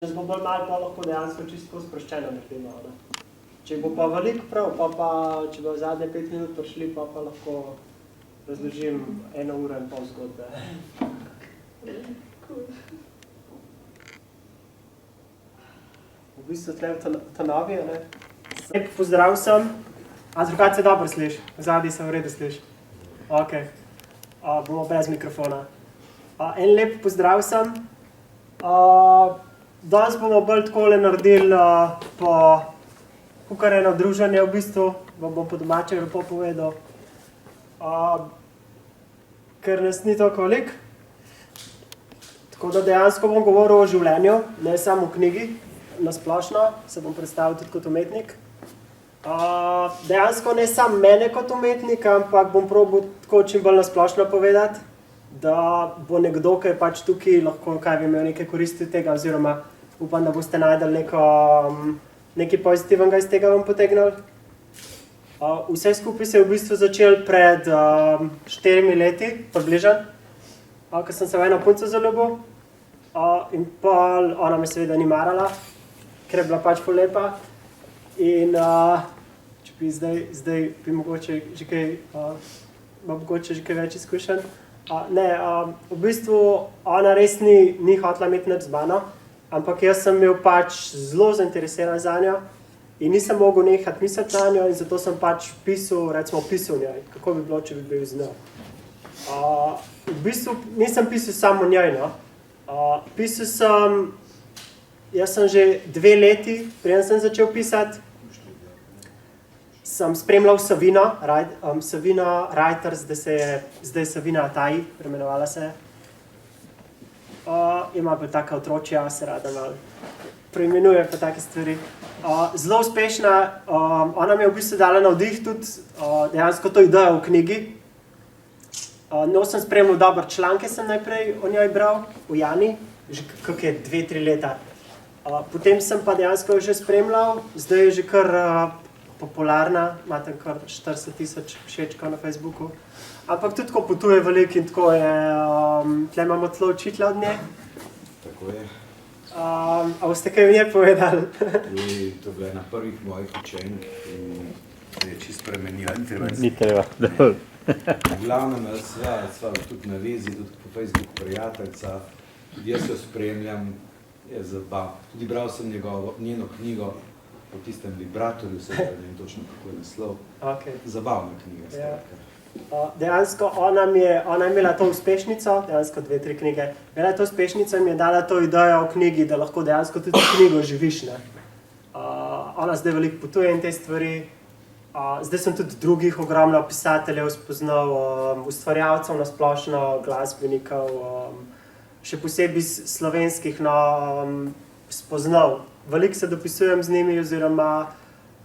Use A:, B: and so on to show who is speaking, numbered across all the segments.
A: Če bo bolj malo, pa lahko dejansko čisto sproščeno naredimo. Če bo pa veliko prav, pa če bo zadnje 5 minut prišli, pa lahko razložim 1 uro in pol zgodbe. V bistvu tle v Trnovi, ne? Lep pozdrav sem. A drugače se dobro sliš? Zadnji se v redu sliš? Ok. Bomo brez mikrofona. En lep pozdrav sem. Danes bomo bolj takole naredili po kakor eno druženje v bistvu, vam bom po domače lepo povedal. Ker nas ni toliko veliko. Tako da dejansko bom govoril o življenju, ne samo o knjigi, na splošno, se bom predstavil tudi kot umetnik. Dejansko ne samo mene kot umetnika, ampak bom probal tako čim bolj na splošno povedati, da bo nekdo, ki je pač tukaj, lahko kaj bi imel nekaj koristi od tega, oziroma upam, da boste najdeli nekaj pozitivnega iz tega vam potegnili. Vse skupaj se je v bistvu začelo pred 4 leti, približno, ko sem se v eno punco zaljubil. In pol ona me seveda ni marala, ker je bila pač ful lepa. In če bi zdaj bi mogoče že kaj več izkušenj. V bistvu ona res ni hotela imeti nič z mano, ampak jaz sem imel pač zelo zainteresiran za njo in nisem mogel nehati misliti na njo in zato sem pač pisal njoj, kako bi bilo, če bi bil z njo. V bistvu nisem pisal samo o njoj, no. Pisal sem, jaz sem že 2 leti, preden sem začel pisati, sem spremljal Savino Reiters, zdaj Savina Ataji, premenovala se je. Ima pa taka otročja, se rada malo preimenuje pa take stvari. Zelo uspešna, ona mi je v bistvu dala navdih tudi dejansko to idejo v knjigi. No, sem spremljal dobre članke, sem najprej o njoj bral, v Jani, že kako je 2-3 leta. Potem sem pa dejansko že spremljal, zdaj je že kar popularna, imate kar 40,000 všečkov na Facebooku. Ampak tudi tako potuje veliko in tako je, tle imamo tlo učitelja od nje.
B: Tako je.
A: A boste kaj v nje povedali?
B: To je bila ena prvih mojih učenj in se je čisto spremenila.
C: Ni treba.
B: V glavnem, sva tudi na vezi, tudi po Facebooku prijateljca, tudi jaz jo spremljam, je zabav. Tudi bral sem njeno knjigo o tistem vibratorju, se ne vem točno kako je naslov. Zabavna knjiga.
A: Dejansko ona je imela to uspešnico, dejansko 2-3 knjige, imela to uspešnico in mi je dala to idejo v knjigi, da lahko dejansko tudi knjigo živiš, ne. Ona zdaj veliko potuje in te stvari. Zdaj sem tudi drugih ogromno pisateljev spoznal, ustvarjalcev na splošno, glasbenikov, še posebej slovenskih, spoznal. Veliko se dopisujem z njimi oziroma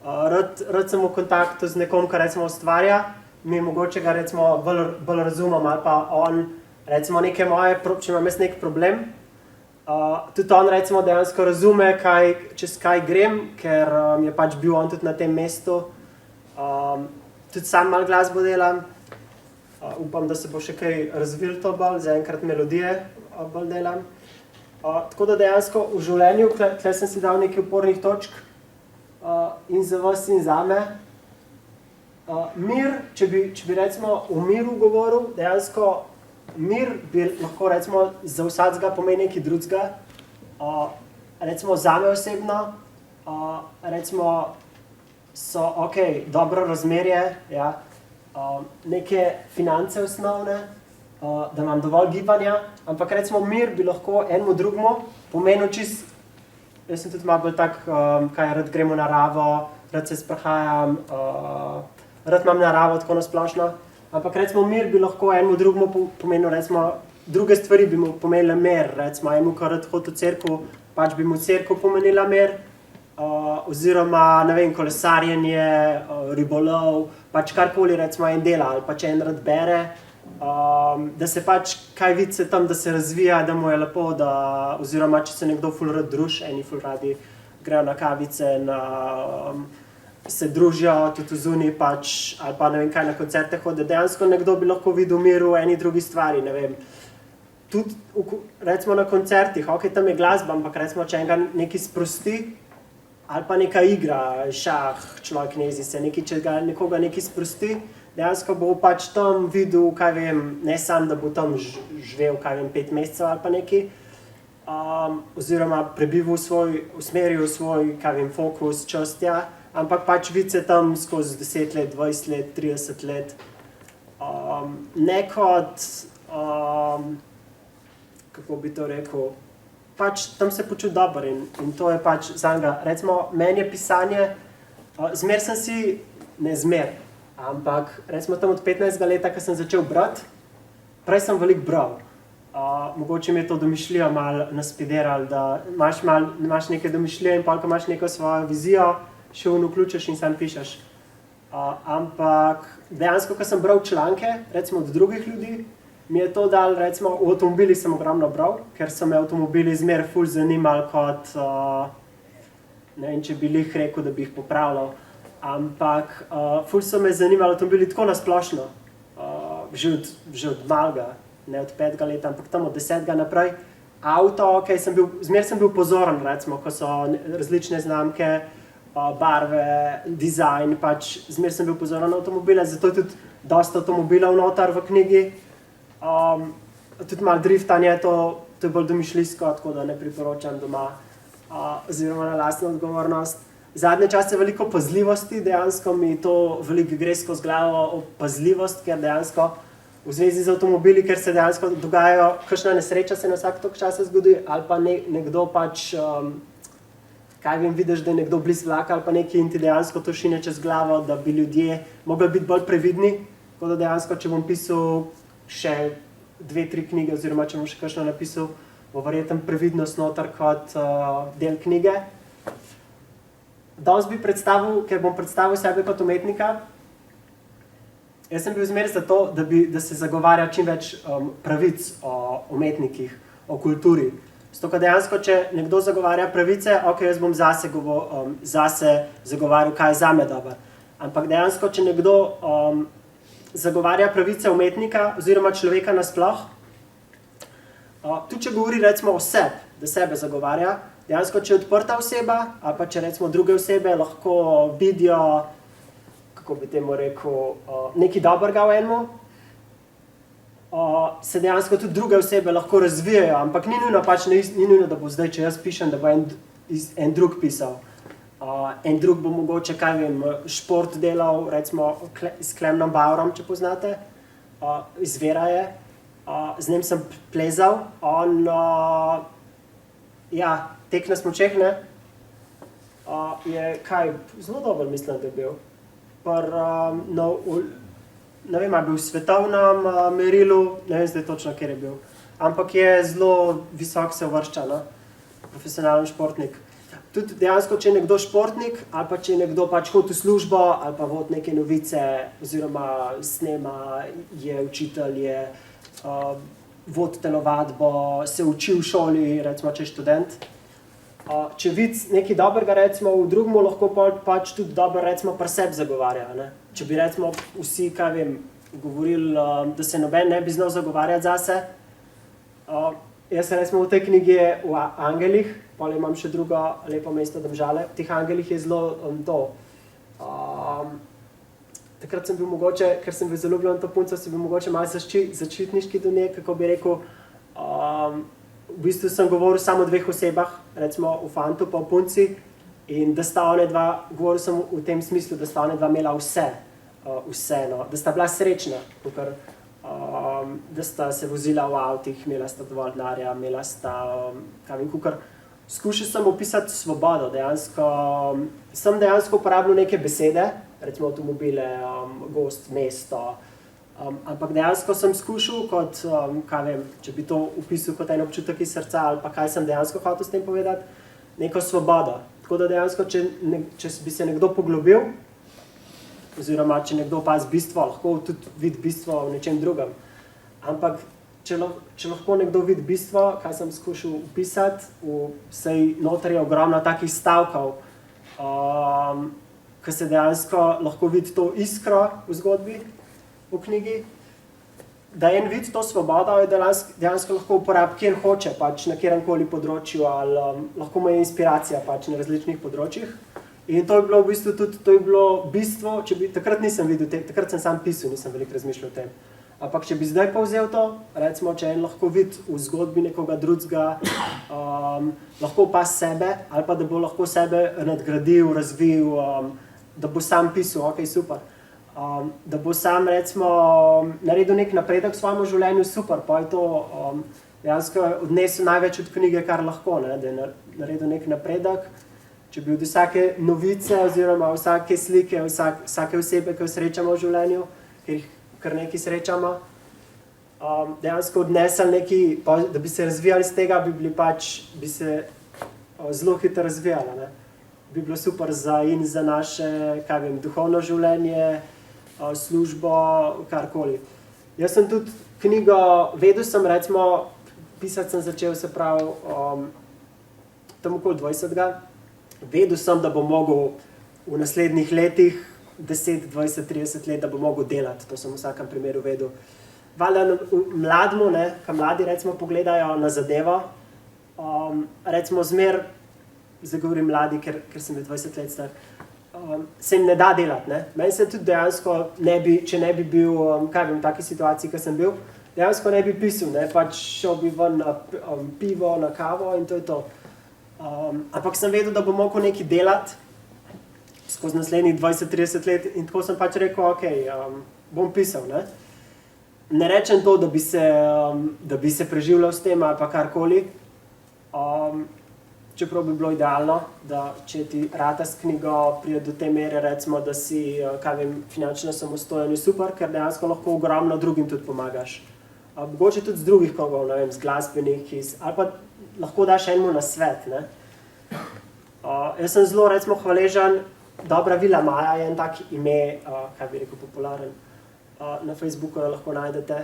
A: rad sem v kontaktu z nekom, kar recimo ustvarja, mi mogoče ga recimo bolj razumem ali pa on recimo neke moje, če imam jaz nek problem, tudi on recimo dejansko razume, čez kaj grem, ker je pač bil on tudi na tem mestu. Tudi sam malo glasbo delam, upam, da se bo še kaj razvil to bolj, zaenkrat melodije bolj delam. Tako da dejansko v življenju, tle sem si dal nekaj opornih točk in za vas in zame. Mir, če bi recimo o miru govoril, dejansko mir bi lahko recimo za vsakega pomeni nekaj drugega. Recimo zame osebno, recimo so dobro razmerje, ja, neke finance osnovne, da imam dovolj gibanja, ampak recimo mir bi lahko enemu drugemu pomenil čisto, jaz sem tudi malo bolj tak, rad grem v naravo, rad se sprehajam, rad imam naravo tako na splošno, ampak recimo mir bi lahko enemu drugemu pomenil, recimo druge stvari bi mu pomenile mir, recimo enemu, ki rad hodi v cerkev, pač bi mu cerkev pomenila mir, oziroma, ne vem, kolesarjenje, ribolov, pač karkoli recimo en dela, ali pa če en rad bere, da se pač kaj vidi se tam, da se razvija, da mu je lepo, oziroma če se nekdo ful rad druži, eni ful radi grejo na kavice, se družijo tudi zunaj pač, ali pa ne vem kaj, na koncerte hodi, dejansko nekdo bi lahko videl mir v eni drugi stvari, ne vem. tudi recimo na koncertih, ok, tam je glasba, ampak recimo, če enega nekaj sprosti, ali pa neka igra, šah, človek ne jezi se, če ga nekoga nekaj sprosti, dejansko bo pač tam videl, kaj vem, ne sam, da bo tam živel, kaj vem, 5 mesecev ali pa nekaj, oziroma prebival usmeril svoj, kaj vem, fokus, čas tja, ampak pač vidi se tam skozi 10 let, 20 let, 30 let, ne kot, kako bi to rekel, pač tam se počuti dobro in to je pač zanj. Recimo, meni je pisanje, ampak recimo tam od 15 leta, ko sem začel brati, prej sem veliko bral. Mogoče mi je to domišljijo malo naspiderali, da imaš neke domišljije in pa ko imaš neko svojo vizijo, še vključiš in sam pišeš. Ampak dejansko, ko sem bral članke, recimo od drugih ljudi, mi je to dal, recimo, v avtomobilih sem ogromno bral, ker so me avtomobili zmeraj ful zanimali kot, ne vem, če bi jih rekel, da bi jih popravljal, ampak ful so me zanimali avtomobili tako nasplošno, že od malega, ne od 5 leta, ampak tam od 10 naprej. Avto, ok, zmeraj sem bil pozoren, recimo, ko so različne znamke, barve, dizajn, pač zmeraj sem bil pozoren na avtomobile, zato je tudi dosta avtomobilov noter v knjigi. Tudi malo driftanje, to je bolj domišljijsko, tako da ne priporočam doma, oziroma na lastno odgovornost. Zadnje čase je veliko pazljivosti, dejansko mi to veliko gre skozi glavo pazljivost, ker dejansko v zvezi z avtomobili, ker se dejansko dogajajo, kakšna nesreča se na vsak toliko časa zgodi, ali pa nekdo pač, kaj vem, vidiš, da je nekdo blizu vlaka ali pa nekaj in ti dejansko to šine čez glavo, da bi ljudje mogli biti bolj previdni, tako da dejansko, če bom pisal še 2-3 knjige, oziroma če bom še kakšno napisal, bo verjetno previdnost noter kot del knjige. Danes bi predstavil, ker bom predstavil sebe kot umetnika, jaz sem bil zmeraj za to, da se zagovarja čim več pravic o umetnikih, o kulturi. Zato, ker dejansko, če nekdo zagovarja pravice, ok, jaz bom zase zagovarjal, kaj je zame dobro. Ampak dejansko, če nekdo zagovarja pravice umetnika oziroma človeka nasploh, tudi če govori recimo o sebi, da sebe zagovarja, dejansko, če je odprta oseba, ali pa če recimo druge osebe lahko vidijo, kako bi temu rekel, nekaj dobrega v enemu, se dejansko tudi druge osebe lahko razvijajo, ampak ni nujno, da bo zdaj, če jaz pišem, da bo en drug pisal. En drug bo mogoče, kaj vem, šport delal, recimo s Klemnom Baurom, če poznate, iz Vera je, z njim sem plezal, on, ja, tek na smučeh, ne, je kaj, zelo dobro mislim, da je bil, ne vem, je bil v svetovnem merilu, ne vem zdaj točno, kjer je bil, ampak je zelo visok se uvršča, no, profesionalen športnik. Tudi dejansko, če je nekdo športnik, ali pa če je nekdo pač hod v službo, ali pa vod neke novice, oziroma snema, je učitelj, je vod telovadbo, se uči v šoli, recimo, če je študent. Če vidi nekaj dobrega, recimo, v drugmu, lahko pač tudi dobro, recimo, pri sebi zagovarja, ne. Če bi, recimo, vsi, kaj vem, govorili, da se noben ne bi znal zagovarjati zase, jaz sem recimo v tej knjigi v Angelih, potem imam še drugo lepo mesto Domžale, v teh Angelih je zelo to. Takrat sem bil mogoče, ker sem bil zaljubljen v to punco, sem bil mogoče malo začetniški do nje, kako bi rekel, v bistvu sem govoril samo o 2 osebah, recimo o fantu pa o punci, in da sta one dva, govoril sem v tem smislu, da sta one dva imela vse, no, da sta bila srečna, kakor da sta se vozila v avtih, imela sta dovolj denarja, imela sta, kaj vem, kakor. Skušal sem opisati svobodo, sem dejansko uporabljal neke besede, recimo avtomobile, gozd, mesto, ampak dejansko sem skušal kot, kaj vem, če bi to opisal kot en občutek iz srca ali pa kaj sem dejansko hotel s tem povedati, neko svobodo. Tako da dejansko, če bi se nekdo poglobil, oziroma če nekdo opazi bistvo, lahko tudi vidi bistvo v nečem drugem, ampak če lahko nekdo vidi bistvo, kaj sem skušal opisati, saj noter je ogromno takih stavkov, ki se dejansko lahko vidi to iskro v zgodbi, v knjigi, da en vid to svobodo je dejansko lahko uporabi kjer hoče, pač na kjerkoli področju ali lahko ima inspiracija pač na različnih področjih. In to je bilo v bistvu tudi, to je bilo bistvo, takrat nisem videl, takrat sem sam pisal, nisem veliko razmišljal o tem. Ampak če bi zdaj povzel to, recimo, če en lahko vidi v zgodbi nekoga drugega, lahko pa sebe, ali pa da bo lahko sebe nadgradil, razvil, da bo sam pisal, ok, super. Da bo sam, recimo, naredil nek napredek v svojem življenju, super, pa je to dejansko odnesel največ od knjige, kar lahko, ne, da je naredil nek napredek. Če bi od vsake novice oziroma vsake slike, vsake osebe, ki jo srečamo v življenju, ker jih kar nekaj srečamo, dejansko odnesel nekaj, da bi se razvijali iz tega, bi se zelo hitro razvijali, ne. Bi bilo super za naše, kaj vem, duhovno življenje, službo, karkoli. Jaz sem tudi knjigo, vedel sem, recimo, pisati sem začel, se pravi, tam okoli 20. Vedel sem, da bom mogel v naslednjih letih, 10, 20, 30 let, da bom mogel delati, to sem v vsakem primeru vedel. Valjda mlademu, ne, ko mladi recimo pogledajo na zadevo, recimo zmer, zdaj govorim mladi, ker sem bil 20 let star, se jim ne da delati, ne. Meni se tudi dejansko, če ne bi bil, kaj vem, v taki situaciji, ko sem bil, dejansko ne bi pisal, ne, pač šel bi ven na pivo, na kavo in to je to. Ampak sem vedel, da bom mogel nekaj delati skozi naslednjih 20-30 let in tako sem pač rekel, ok, bom pisal, ne. Ne rečem to, da bi se preživljal s tem ali pa karkoli, čeprav bi bilo idealno, da če ti rata s knjigo pride do te mere, recimo, da si, kaj vem, finančno samostojen je super, ker dejansko lahko ogromno drugim tudi pomagaš. Mogoče tudi z drugih kogov, ne vem, z glasbenih, ali pa lahko daš enemu na svet, ne. Jaz sem zelo, recimo, hvaležen, Dobra Vila Maja je en tak ime, kaj bi rekel, popularen, na Facebooku jo lahko najdete.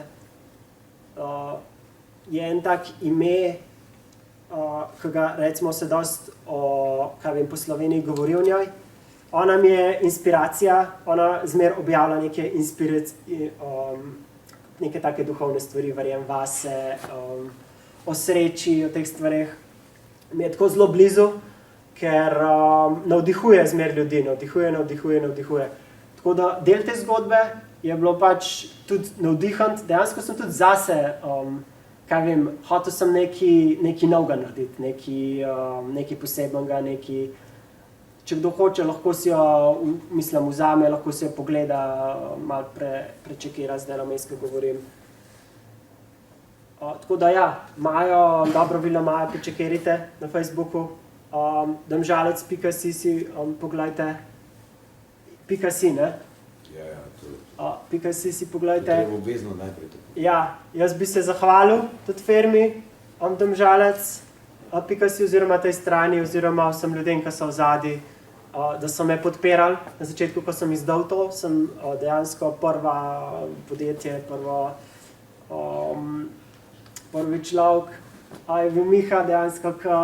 A: Je en tak ime, ki ga, recimo, se dosti kaj vem, po Sloveniji govori o njoj. Ona mi je inspiracija, ona zmer objavlja neke take duhovne stvari, verjem vase, o sreči, o teh stvareh. Mi je tako zelo blizu, ker navdihuje zmer ljudi, navdihuje. Tako da del te zgodbe je bilo pač tudi navdihant, dejansko sem tudi zase, kaj vem, hotel sem nekaj novega narediti, nekaj posebnega, če kdo hoče, lahko si jo, mislim, vzame, lahko si jo pogleda, malo prečekira, zdaj na mesto govorim. Tako da ja, Dobro Vilo Majo prečekirite na Facebooku, domžalec.si si poglejte, .si, ne?
B: Ja,
A: .si si poglejte.
B: To je obvezno najprej tako.
A: Ja, jaz bi se zahvalil tudi firmi, domžalec.si oziroma tej strani, oziroma vsem ljudem, ki so v zadnji, da so me podpirali. Na začetku, ko sem izdal to, sem dejansko prva podjetje, prvi človek, je bil Miha dejansko, ki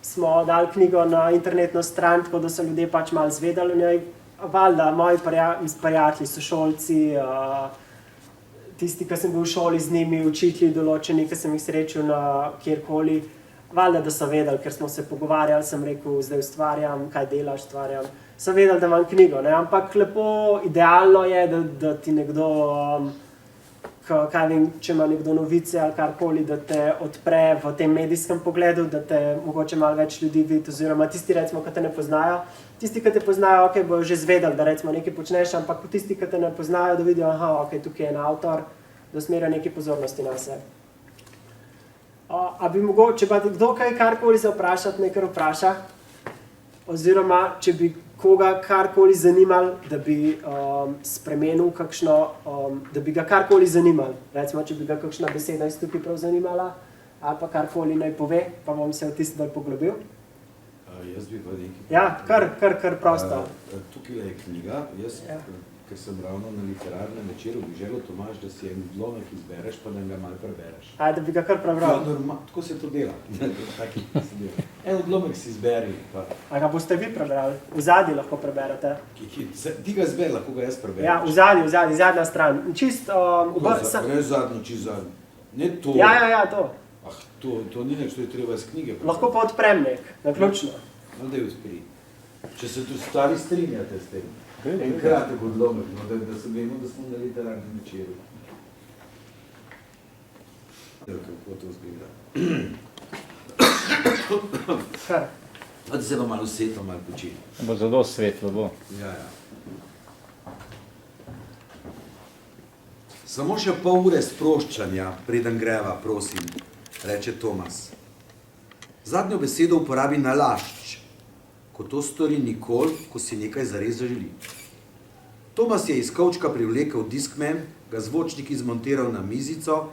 A: smo dali knjigo na internetno stran, tako da so ljudje pač malo zvedali o njej. Valjda, moji prijatelji, sošolci, tisti, ki sem bil v šoli z njimi, učitelji določeni, ki sem jih srečal na kjerkoli, valjda, da so vedeli, ker smo se pogovarjali, sem rekel, zdaj ustvarjam, kaj delaš, ustvarjam. So vedeli, da imam knjigo, ne? Ampak lepo, idealno je, da ti nekdo, kaj vem, če ima nekdo novice ali karkoli, da te odpre v tem medijskem pogledu, da te mogoče malo več ljudi vidi, oziroma tisti, recimo, ki te ne poznajo. Tisti, ki te poznajo, ok, bojo že zvedeli, da recimo nekaj počneš, ampak tisti, ki te ne poznajo, da vidijo, aha, ok, tukaj je en avtor, da usmerja nekaj pozornosti na sebe. A bi mogoče, če pa kdo kaj karkoli se vprašati, nekaj vpraša, oziroma če bi koga karkoli zanimali, da bi spremenil kakšno, da bi ga karkoli zanimali. Recimo, če bi ga kakšna beseda iz tukaj prav zanimala, ali pa karkoli naj pove, pa bom se v tisto bolj poglobil.
B: Jaz bi pa nekaj...
A: Ja, kar prosto.
B: Tukaj je knjiga, jaz ker sem ravno na literarnem večeru, bi želel, Tomaž, da si en odlomek izbereš, pa da ga malo prebereš.
A: Da bi ga kar prebral.
B: Tako se to dela. En odlomek si izberi. Pa.
A: A ga boste vi prebrali? V zadnji lahko preberete.
B: Ti ga izberi, lahko ga jaz preberem.
A: Ja, v zadnji, zadnja stran. Čist,
B: Ne zadnji, čist zadnji. Ne to.
A: Ja, to.
B: To ni nič, to je treba iz knjige.
A: Lahko pa odprem nek, naključno.
B: No, da je uspri. Če se tu stari strinjate s tem. En kratek odlomek, no, da se vemo, da smo na literarnem večeru. Kako to zgleda.
A: Kar?
B: Pa da se pa malo seto, malo počini.
C: Bo zelo svetlo, bo.
B: Ja. Samo še pol ure sproščanja, preden greva, prosim, reče Tomas. Zadnjo besedo uporabi nalašč, ko to stori Nikol, ko si nekaj zares zaželi. Tomas je iz kovčka privlekel Discman, ga zvočnik izmontiral na mizico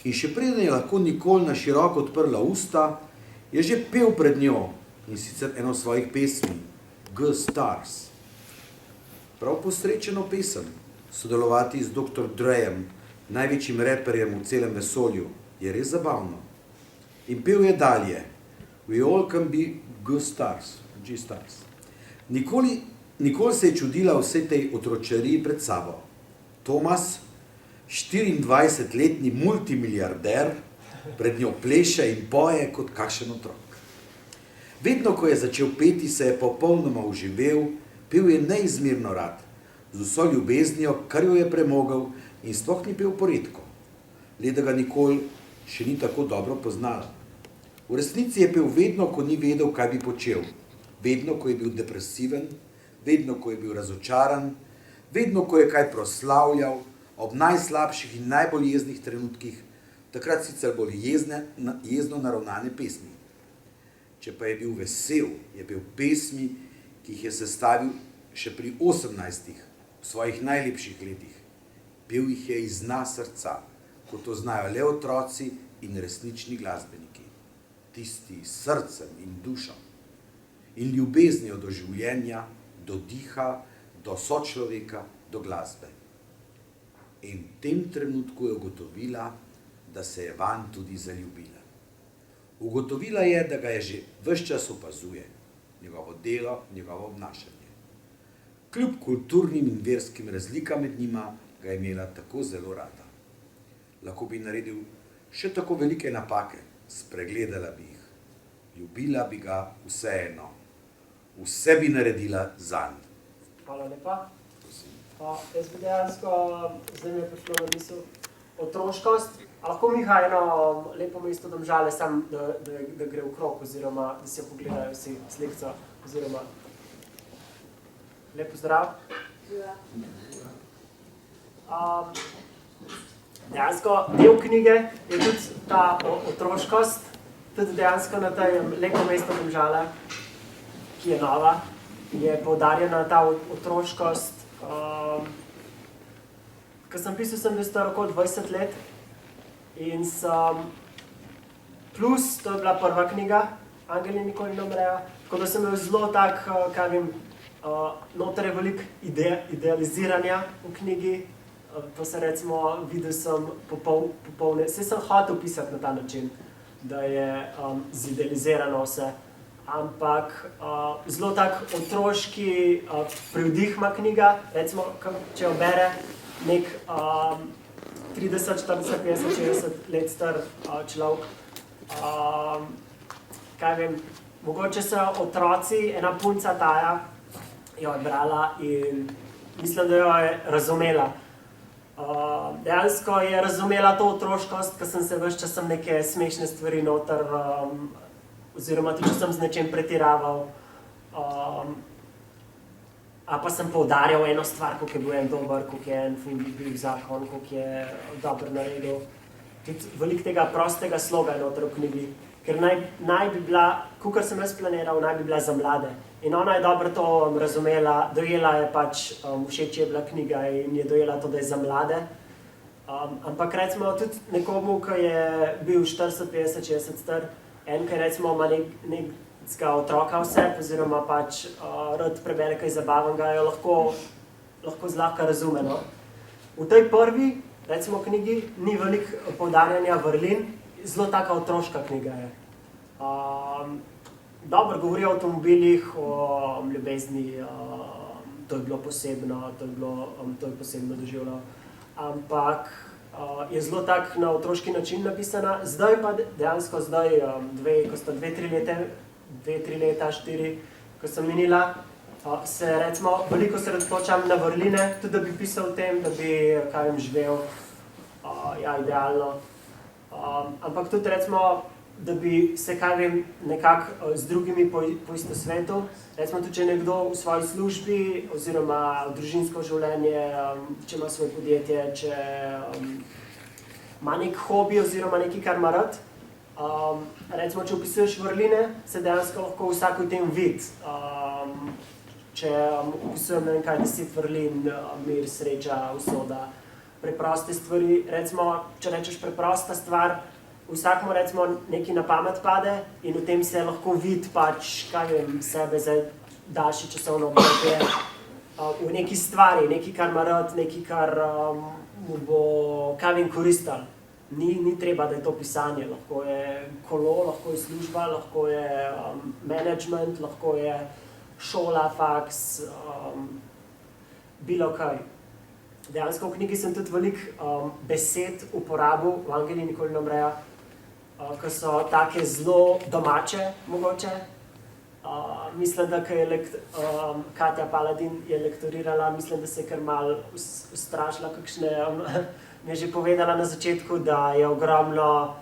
B: in še preden je lahko Nikol na široko odprla usta, je že pel pred njo in sicer eno svojih pesmi, G-Stars. Prav posrečeno pesem, sodelovati z Dr. Drejem, največjim reperjem v celem vesolju, je res zabavno. In pel je dalje, We all can be G-Stars. G-Stars. Nikoli se je čudila vse tej otročariji pred sabo. Tomas, 24-letni multimiliarder, pred njo pleše in poje kot kakšen otrok. Vedno, ko je začel peti, se je popolnoma oživel, pel je neizmerno rad, z vso ljubeznijo, kar jo je premogel in sploh ni pel poredko. Le da ga nikoli še ni tako dobro poznala. V resnici je pel vedno, ko ni vedel, kaj bi počel. Vedno, ko je bil depresiven, vedno, ko je bil razočaran, vedno, ko je kaj proslavljal, ob najslabših in najbolj jeznih trenutkih, takrat sicer bolj jezno naravnane pesmi. Če pa je bil vesel, je pel pesmi, ki jih je sestavil še pri 18, v svojih najlepših letih. Pel jih je iz dna srca, kot to znajo le otroci in resnični glasbeniki. Tisti s srcem in dušo. In ljubeznijo do življenja, do diha, do sočloveka, do glasbe. In v tem trenutku je ugotovila, da se je vanj tudi zaljubila. Ugotovila je, da ga je že ves čas opazuje, njegovo delo, njegovo obnašanje. Kljub kulturnim in verskim razlikam med njima ga je imela tako zelo rada. Lahko bi naredil še tako velike napake, spregledala bi jih. Ljubila bi ga vseeno. Vse bi naredila zanj.
A: Hvala lepa. Jaz bi dejansko, zdaj mi je prišlo na misel, otroškost. A lahko Miha eno lepo mesto Domžale, sam, da gre v krog, oziroma da si jo pogledajo vsi slikco, oziroma lep pozdrav. Dejansko del knjige je tudi ta otroškost, tudi dejansko na tem lepo mesto Domžale, ki je nova, je poudarjena ta otroškost. Ko sem pisal, sem bil star okoli 20 let in sem, plus, to je bila prva knjiga, Angeli nikoli ne umrejo, tako da sem bil zelo tak, kaj vem, noter je veliko idealiziranja v knjigi, to se recimo, videl sem popolne, saj sem hotel pisati na ta način, da je zidealizirano vse. Ampak zelo tak otroški privdih ima knjiga, recimo, če jo bere nek 30, 40, 50, 60 let star človek. Kaj vem, mogoče so otroci, ena punca Taja jo je brala in mislim, da jo je razumela. Dejansko je razumela to otroškost, ker sem se ves čas neke smešne stvari noter oziroma tudi, če sem z nečem pretiraval. A pa sem poudarjal eno stvar, koliko je bil en dober, koliko je en bil zakon, koliko je dobro naredil. Tudi veliko tega prostega sloga je noter v knjigi, ker naj bi bila, kakor sem jaz planiral, naj bi bila za mlade. In ona je dobro to razumela, dojela je pač, všeč je bila knjiga in je dojela to, da je za mlade. Ampak recimo tudi nekomu, ki je bil 40, 50, 60 star, en, ki recimo ima nekega otroka vse, oziroma pač rad prebere kaj zabavenega, jo lahko lahko zlahka razume. No? V tej prvi, recimo, knjigi ni veliko poudarjanja vrlin, zelo taka otroška knjiga je. Dobro govori o avtomobilih, o ljubezni, to je bilo posebno, to je posebno doživljalo. Ampak je zelo tak na otroški način napisana. Zdaj pa dejansko, ko sta 2-3 leta, 4, ko sem minila, se recimo veliko se raztočam na vrline, tudi da bi pisal o tem, da bi živel idealno. Ampak tudi recimo, da bi se nekako z drugimi poistovetil. Recimo tudi, če je nekdo v svoji službi oziroma v družinsko življenje, če ima svoje podjetje, če ima nek hobi oziroma nekaj, kar ima rad. Recimo, če opisuješ vrline, se dejansko lahko vsak v tem vidi. Če opisujem 10 vrlin, mir, sreča, usoda, preproste stvari. Recimo, če rečeš preprosta stvar, vsakmu recimo nekaj na pamet pade in v tem se lahko vidi sebe za daljše časovno obdobje. V neki stvari, nekaj, kar ima rad, nekaj, kar mu bo koristilo. Ni treba, da je to pisanje, lahko je kolo, lahko je služba, lahko je management, lahko je šola, faks, bilo kaj. Dejansko v knjigi sem tudi veliko besed uporabil, v Angliji nikoli ne umrejo, ki so take zelo domače, mogoče. Mislim, da ko je Katja Paladin je lektorirala, mislim, da se je kar malo ustrašila, kakšne, mi je že povedala na začetku, da je ogromno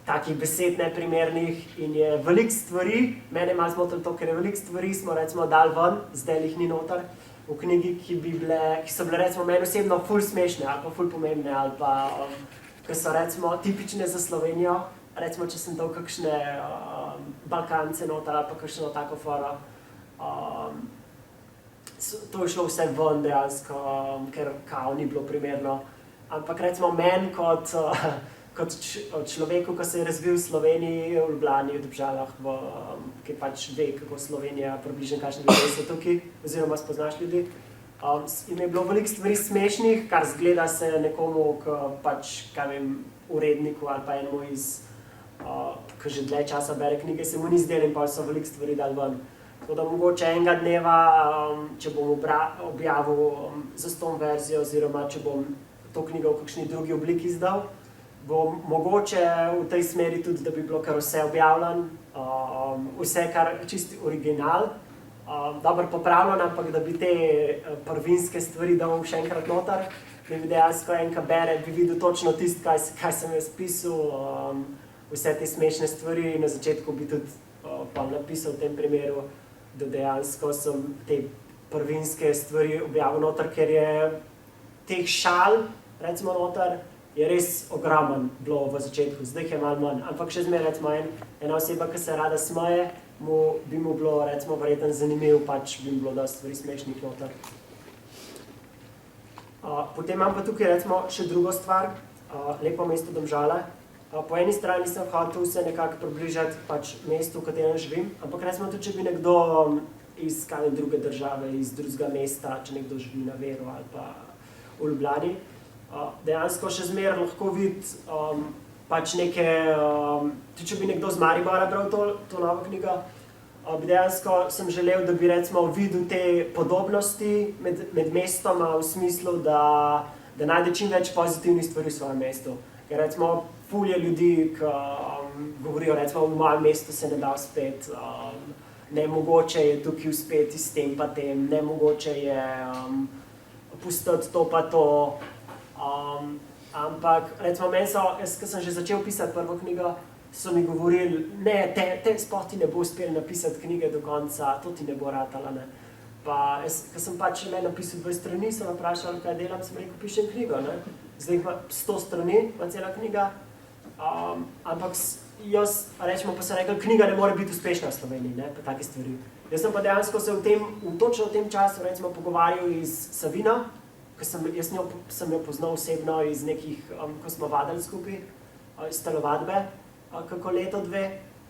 A: takih besed neprimernih in je veliko stvari, mene malo zmotilo to, ker je veliko stvari smo recimo dali ven, zdaj jih ni noter v knjigi, ki so bile recimo meni osebno ful smešne ali pa ful pomembne ali pa ki so recimo tipične za Slovenijo, recimo če sem dal kakšne Balkance noter ali pa kakšno tako foro. To je šlo vse ven dejansko, ker kao ni bilo primerno. Ampak recimo meni kot človeku, ki se je razvil v Sloveniji, v Ljubljani, v Domžalah, ki pač ve, kako Slovenija, približno kakšni ljudje so tukaj, oziroma spoznaš ljudi. In je bilo veliko stvari smešnih, kar zgleda se nekomu, uredniku ali pa enemu ki že dlje časa bere knjige, se mu ni zdelo in pa so veliko stvari dali ven. Tako da mogoče enega dneva, če bom objavil zastonj verzijo oziroma če bom to knjigo v kakšni drugi obliki izdal, bo mogoče v tej smeri tudi, da bi bilo kar vse objavljeno, vse kar čisti original, dobro popravljeno, ampak da bi te prvinske stvari dal še enkrat noter, da bi dejansko enka bere, bi videl točno tisto, kaj sem jaz pisal, vse te smešne stvari in na začetku bi tudi napisal v tem primeru, da dejansko sem te prvinske stvari objavil noter, ker je teh šal, recimo noter, je res ogromen bilo v začetku, zdaj je malo manj, ampak še zmeraj recimo ena oseba, ki se rada smeje, bi mu bilo recimo verjetno zanimivo, pač bi mu bilo dosti stvari smešnih noter. Potem imam pa tukaj recimo še drugo stvar, Lepo mesto Domžale. Po eni strani sem hotel se nekako približati pač mestu, v katerem živim, ampak recimo tudi, če bi nekdo iz druge države, iz drugega mesta, če nekdo živi na Veru ali pa v Ljubljani, dejansko še zmeraj lahko vidi pač neke, tudi če bi nekdo z Maribora bral to novo knjigo, bi dejansko sem želel, da bi recimo videl te podobnosti med mestoma v smislu, da najde čim več pozitivnih stvari v svojem mestu. Ker recimo ful je ljudi, ki govorijo recimo v mojem mestu se ne da uspeti, nemogoče je tukaj uspeti s tem pa tem, nemogoče je pustiti to pa to. Ampak recimo meni so, jaz ko sem že začel pisati prvo knjigo, so mi govorili, ne, te sploh ti ne bo uspel napisati knjige do konca, to ti ne bo ratala, ne. Pa jaz, ko sem pač napisal 20 strani, so me vprašali, kaj delam, sem rekel, pišem knjigo, ne. Zdaj ima 100 strani, ima cela knjiga, ampak jaz, rečemo pa sem rekel, knjiga ne more biti uspešna v Sloveniji, ne, pa take stvari. Jaz sem pa dejansko se točno v tem času recimo pogovarjal iz Savina, jaz sem jo poznal osebno iz nekih, ko smo vadili skupaj, iz telovadbe, kako leto, 2,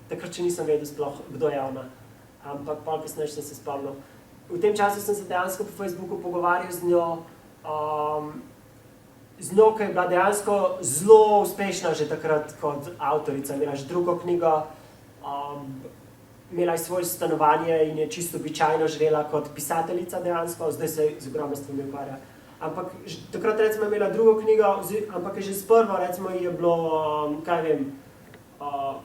A: takrat še nisem vedel sploh, kdo je ona, ampak pol kasneje sem se spomnil. v tem času sem se dejansko po Facebooku pogovarjal z njo, ki je bila dejansko zelo uspešna že takrat kot avtorica. Imela že drugo knjigo, imela je svoje stanovanje in je čisto običajno živela kot pisateljica dejansko, zdaj se z ogromno stvarmi ukvarja. Ampak takrat recimo je imela drugo knjigo, ampak je že s prvo recimo je bilo, kaj vem,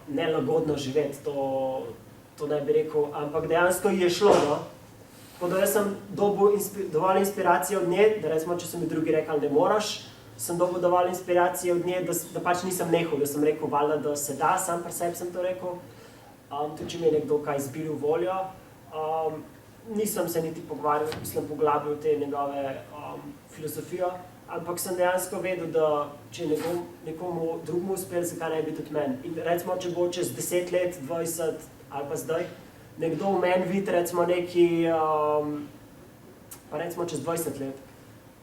A: nelagodno živeti, to ne bi rekel, ampak dejansko ji je šlo, no. Tako da jaz sem dobil dovolj inspiracije od nje, da recimo, če so mi drugi rekli, ne moraš, sem dobil dovolj inspiracije od nje, da pač nisem nehal, da sem rekel, valjda, da se da, sam pri sebi sem to rekel. Tudi če mi je nekdo kaj izbilil voljo. Nisem se niti pogovarjal, poglabil te njegove filozofijo, ampak sem dejansko vedel, da če nekomu drugemu uspel, zakaj ne bi tudi meni. In recimo, če bo čez 10 let, 20 ali pa zdaj, nekdo v meni vidi recimo neki, pa recimo čez 20 let,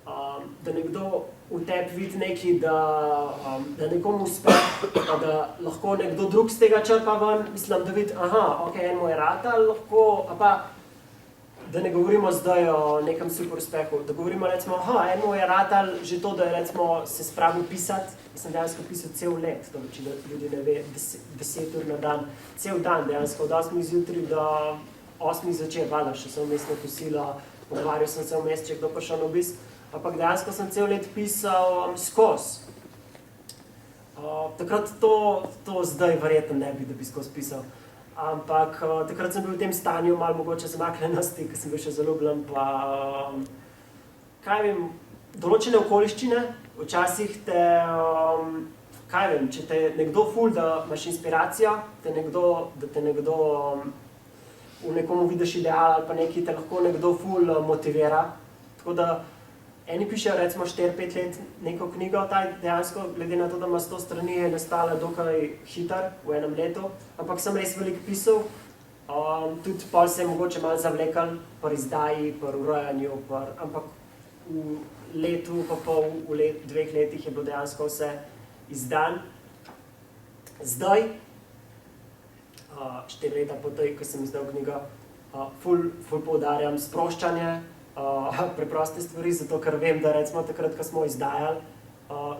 A: da nekdo v tebi vidi neki, da nekomu uspe, pa da lahko nekdo drug z tega črpa ven, mislim, da vidi, ok, en mu je ratal, lahko, pa da ne govorimo zdaj o nekem super uspehu, da govorimo recimo, en mu je ratal že to, da je recimo se spravil pisati, sem dejansko pisal cel let, to če ljudi ne ve, 10 ur na dan, cel dan dejansko, od 8 zjutraj do 8 zvečer, valjda, še sem vmes na kosilo, pogovarjal sem se vmes, če kdo prišel na obisk, ampak dejansko sem cel let pisal skozi. Takrat to zdaj verjetno ne bi, da bi skozi pisal. Ampak takrat sem bil v tem stanju malo mogoče zamaknjenosti, ker sem bil še zaljubljen, pa kaj vem, določene okoliščine, včasih te, kaj vem, če te nekdo ful, da imaš inspiracijo, da te nekdo v nekomu vidiš ideal ali pa nekaj, te lahko nekdo ful motivira. Tako da eni pišejo recimo 4-5 let neko knjigo, dejansko, glede na to, da ima 100 strani, je nastala dokaj hiter v enem letu, ampak sem res veliko pisal, tudi pol se je mogoče malo zavlekal pri izdaji, pri urejanju, ampak v letu pa pol, v 2 letih je bilo dejansko vse izdan. Zdaj, 4 leta po tej, ko sem izdal knjigo, ful poudarjam sproščanje, preproste stvari, zato ker vem, da recimo takrat, ko smo izdajali,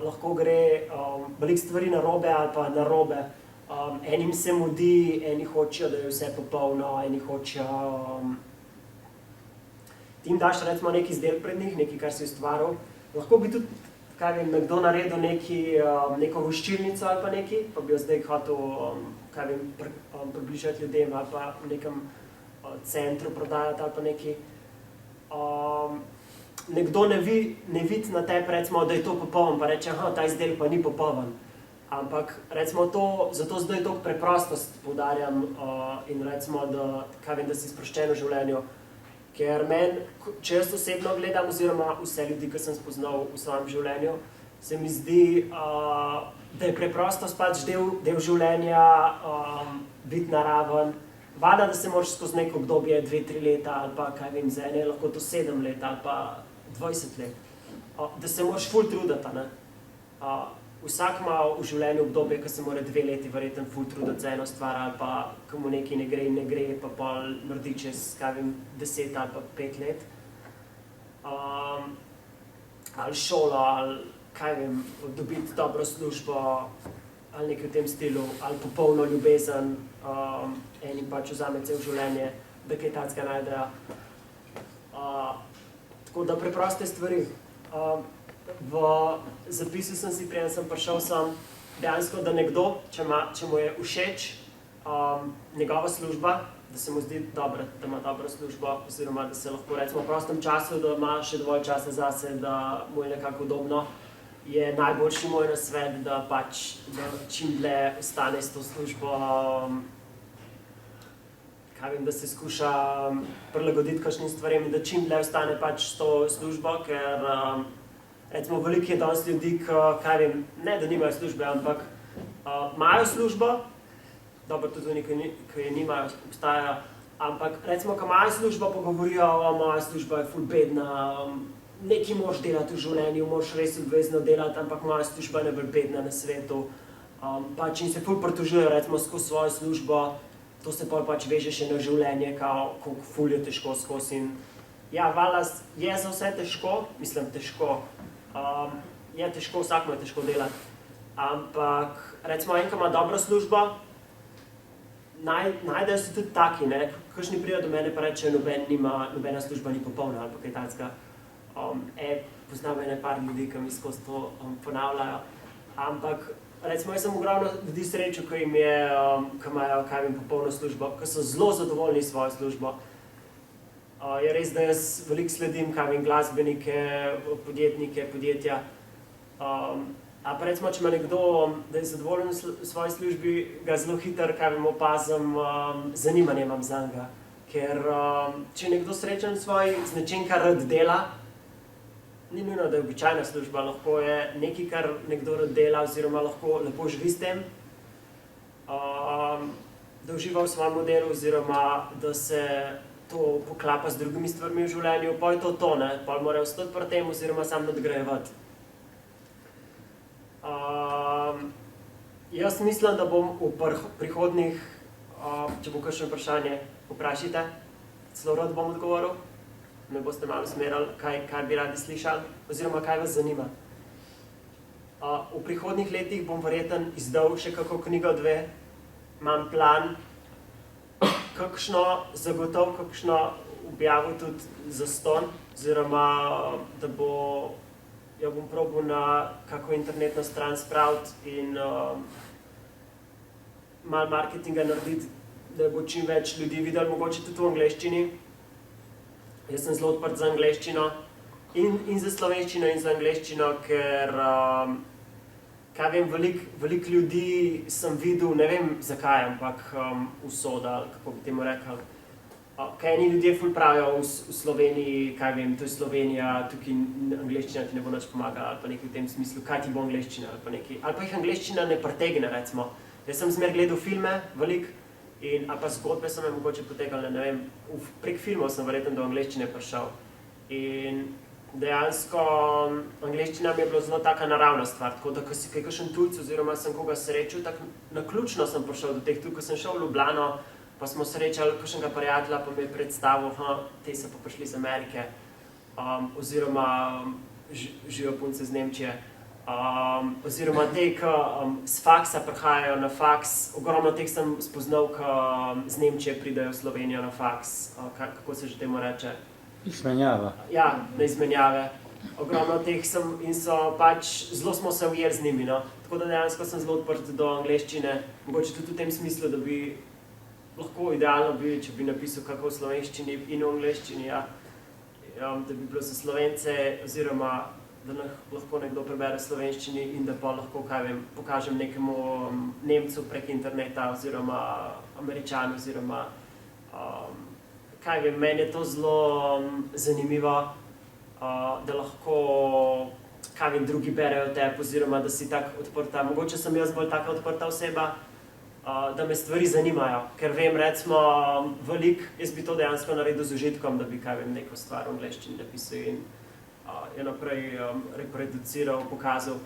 A: lahko gre veliko stvari narobe ali pa narobe. Enim se mudi, eni hočejo, da je vse popolno, eni hočejo... Ti jim daš recimo neki izdelek pred njih, nekaj, kar si ustvaril. Lahko bi tudi, kaj vem, nekdo naredil neko voščilnico ali pa nekaj, pa bi jo zdaj hotel, kaj vem, približati ljudem ali pa v nekem centru prodajati ali pa nekaj. Nekdo ne vidi na tebi, recimo, da je to popoln, pa reče, ta izdelek pa ni popoln. Ampak recimo zato zdaj toliko preprostost poudarjam in recimo, da si sproščen v življenju. Ker meni, če jaz osebno gledam, oziroma vse ljudi, ki sem spoznal v svojem življenju, se mi zdi, da je preprostost pač del življenja, biti naraven. Valjda, da se moraš skozi neko obdobje 2-3 leta ali pa, kaj vem, za ene lahko to 7 let ali pa 20 let. Da se moraš ful truditi, ne. Vsak ima v življenju obdobje, ko se mora 2 leti verjetno ful truditi za eno stvar ali pa, ko mu nekaj ne gre, pa pol naredi čez, kaj vem, 10 ali pa 5 let. Ali šolo, ali, kaj vem, dobiti dobro službo, ali nekaj v tem stilu, ali popolno ljubezen, eni pač vzame cel življenje, da kaj takega najdejo. Tako da preproste stvari. V zapisu sem si, preden sem prišel sem, dejansko, da nekdo, če mu je všeč njegova služba, da se mu zdi dobro, da ima dobro službo, oziroma da se lahko recimo v prostem času, da ima še dovolj časa zase, da mu je nekako udobno, je najboljši moj nasvet, da pač čim dlje ostane s to službo, kaj vem, da se skuša prilagoditi kakšnim stvarem in da čim dlje ostane pač s to službo, ker recimo veliko je danes ljudi, kaj vem, ne da nimajo službe, ampak imajo službo, dobro tudi oni, ki je nimajo, obstajajo, ampak recimo, ko imajo službo, pa govorijo, moja služba je ful bedna, nekaj moraš delati v življenju, moraš res obvezno delati, ampak moja služba je najbolj bedna na svetu. Pač in se ful pritožujejo recimo skozi svojo službo, to se pol pač veže še na življenje, kako ful je težko skozi. In ja, valjda je za vse težko, mislim težko. Je težko, vsakmu je težko delati. Ampak recimo en, ko ima dobro službo, najdejo se tudi taki, ne, kakšni pridejo do mene pa reče, nobena služba ni popolna ali pa kaj takega. Poznam ene par ljudi, ki mi skozi to ponavljajo. Ampak recimo jaz sem ogromno ljudi srečal, ki imajo popolno službo, ki so zelo zadovoljni s svojo službo. Je res, da jaz veliko sledim glasbenike, podjetnike, podjetja. A pa recimo, če ima nekdo, da je zadovoljen v svoji službi, ga zelo hitro opazim, zanimanje imam zanj. Ker če je nekdo srečen z nečim, kar rad dela, ni nujno, da je običajna služba, lahko je nekaj, kar nekdo rad dela oziroma lahko lepo živi s tem, da uživa v svojem delu oziroma da se to poklapa z drugimi stvarmi v življenju, pa je to, ne, pa mora ostati pri tem oziroma sam nadgrajevati. Jaz mislim, da bom v prihodnjih, če bo kakšno vprašanje, vprašajte, celo rad bom odgovoril, me boste malo usmerili, kaj bi radi slišali, oziroma kaj vas zanima. V prihodnjih letih bom verjetno izdal še kako knjigo 2, imam plan, zagotovo kakšno objavil tudi zastonj, oziroma da jo bom probal na kako internetno stran spraviti in malo marketinga narediti, da bo čim več ljudi videli, mogoče tudi v angleščini. Jaz sem zelo odprt za angleščino in za slovenščino in za angleščino, ker kaj vem, veliko ljudi sem videl, ne vem zakaj, ampak usoda, ali kako bi temu rekli. Kaj eni ljudje ful pravijo v Sloveniji, kaj vem, to je Slovenija, tukaj angleščina ti ne bo nič pomagala, ali pa nekaj v tem smislu, kaj ti bo angleščina, ali pa nekaj. Ali pa jih angleščina ne pritegne, recimo. Jaz sem zmer gledal filme, veliko, ali pa zgodbe so me mogoče potekale, ne vem, prek filmov sem verjetno do angleščine prišel. In dejansko angleščina mi je bila zelo taka naravna stvar, tako da ko si kaj kakšen tujc oziroma sem koga srečal, tako naključno sem prišel do teh, tudi ko sem šel v Ljubljano, pa smo srečali kakšnega prijatelja, pa mi je predstavil, te so pa prišli iz Amerike, oziroma živijo punce z Nemčije, oziroma te, ki z faksa prihajajo na faks, ogromno teh sem spoznal, ki z Nemčije pridejo v Slovenijo na faks, kako se že temu reče?
C: Izmenjava.
A: Ja, na izmenjave. Ogromno teh sem in so pač, zelo smo se ujeli z njimi, no. Tako da dejansko sem zelo odprt do angleščine, mogoče tudi v tem smislu, da bi lahko idealno bi, če bi napisal kako v slovenščini in v angleščini, ja, da bi bilo za Slovence, oziroma da lahko nekdo prebere v slovenščini in da pa lahko, kaj vem, pokažem nekemu Nemcu prek interneta oziroma Američanu oziroma kaj vem, meni je to zelo zanimivo, da lahko, kaj vem, drugi berejo o tebi oziroma da si tako odprta, mogoče sem jaz bolj taka odprta oseba, da me stvari zanimajo, ker vem, recimo, veliko, jaz bi to dejansko naredil z užitkom, da bi, kaj vem, neko stvar v angleščini napisal in jo naprej reproduciral, pokazal.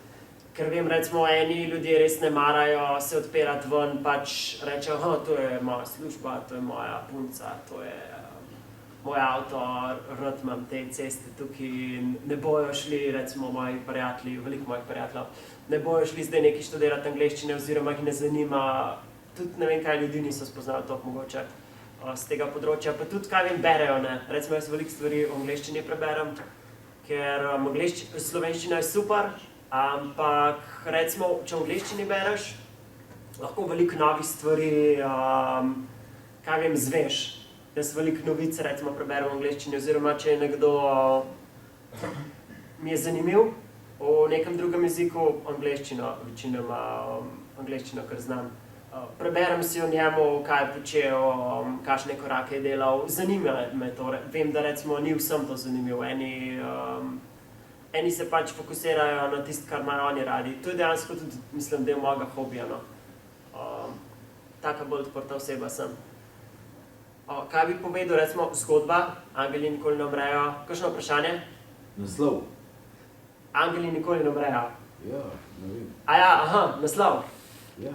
A: Ker vem, recimo, eni ljudje res ne marajo se odpirati ven, pač rečejo, to je moja služba, to je moja punca, to je moj avto, rad imam te ceste tukaj in ne bojo šli, recimo, moji prijatelji, veliko mojih prijateljev, ne bojo šli zdaj nekaj študirati angleščine oziroma jih ne zanima, tudi ne vem, kaj ljudi niso spoznali toliko mogoče z tega področja, pa tudi, kaj vem, berejo, ne. Recimo, jaz veliko stvari v angleščini preberem, ker slovenščina je super, ampak recimo, če v angleščini bereš, lahko veliko novih stvari, kaj vem, zveš. Jaz veliko novic recimo preberem v angleščini, oziroma če je nekdo mi je zanimiv v nekem drugem jeziku, angleščino, večinoma angleščino, kar znam. Preberem si o njemu, kaj je počel, kakšne korake je delal, zanima me to, vem, da recimo ni vsem to zanimivo, eni se pač fokusirajo na tisto, kar imajo oni radi, to je dejansko tudi, mislim, del mojega hobija, no. Taka bolj odprta oseba sem. Kaj bi povedal, recimo, zgodba, Angeli nikoli ne umrejo, kakšno vprašanje?
B: Naslov.
A: Angeli nikoli ne umrejo.
B: Ja, ne vem.
A: Naslov.
B: Ja.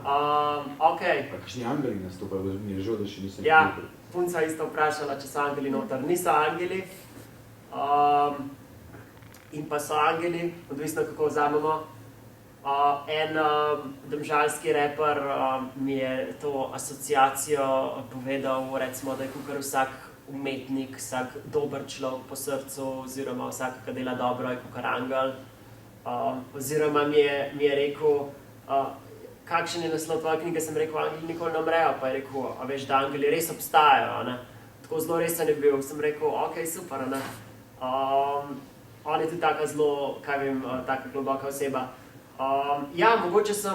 A: Ok.
B: Pa kakšni angeli nastopajo, mi je žal, da še nisem
A: Ja,
B: videl.
A: punca isto vprašala, če so angeli noter. Niso angeli. In pa so angeli, odvisno kako vzamemo. En domžalski reper mi je to asociacijo povedal, recimo, da je kakor vsak umetnik, vsak dober človek po srcu, oziroma vsak, ki dela dobro, je kakor angel. Oziroma mi je rekel, kakšen je naslov tvoje knjige, sem rekel, angeli nikoli ne umrejo, pa je rekel, a veš, da angeli res obstajajo, ne? Tako zelo resen je bil, sem rekel, ok, super, ne? On je tudi taka zelo, kaj vem, taka globoka oseba. Ja, mogoče sem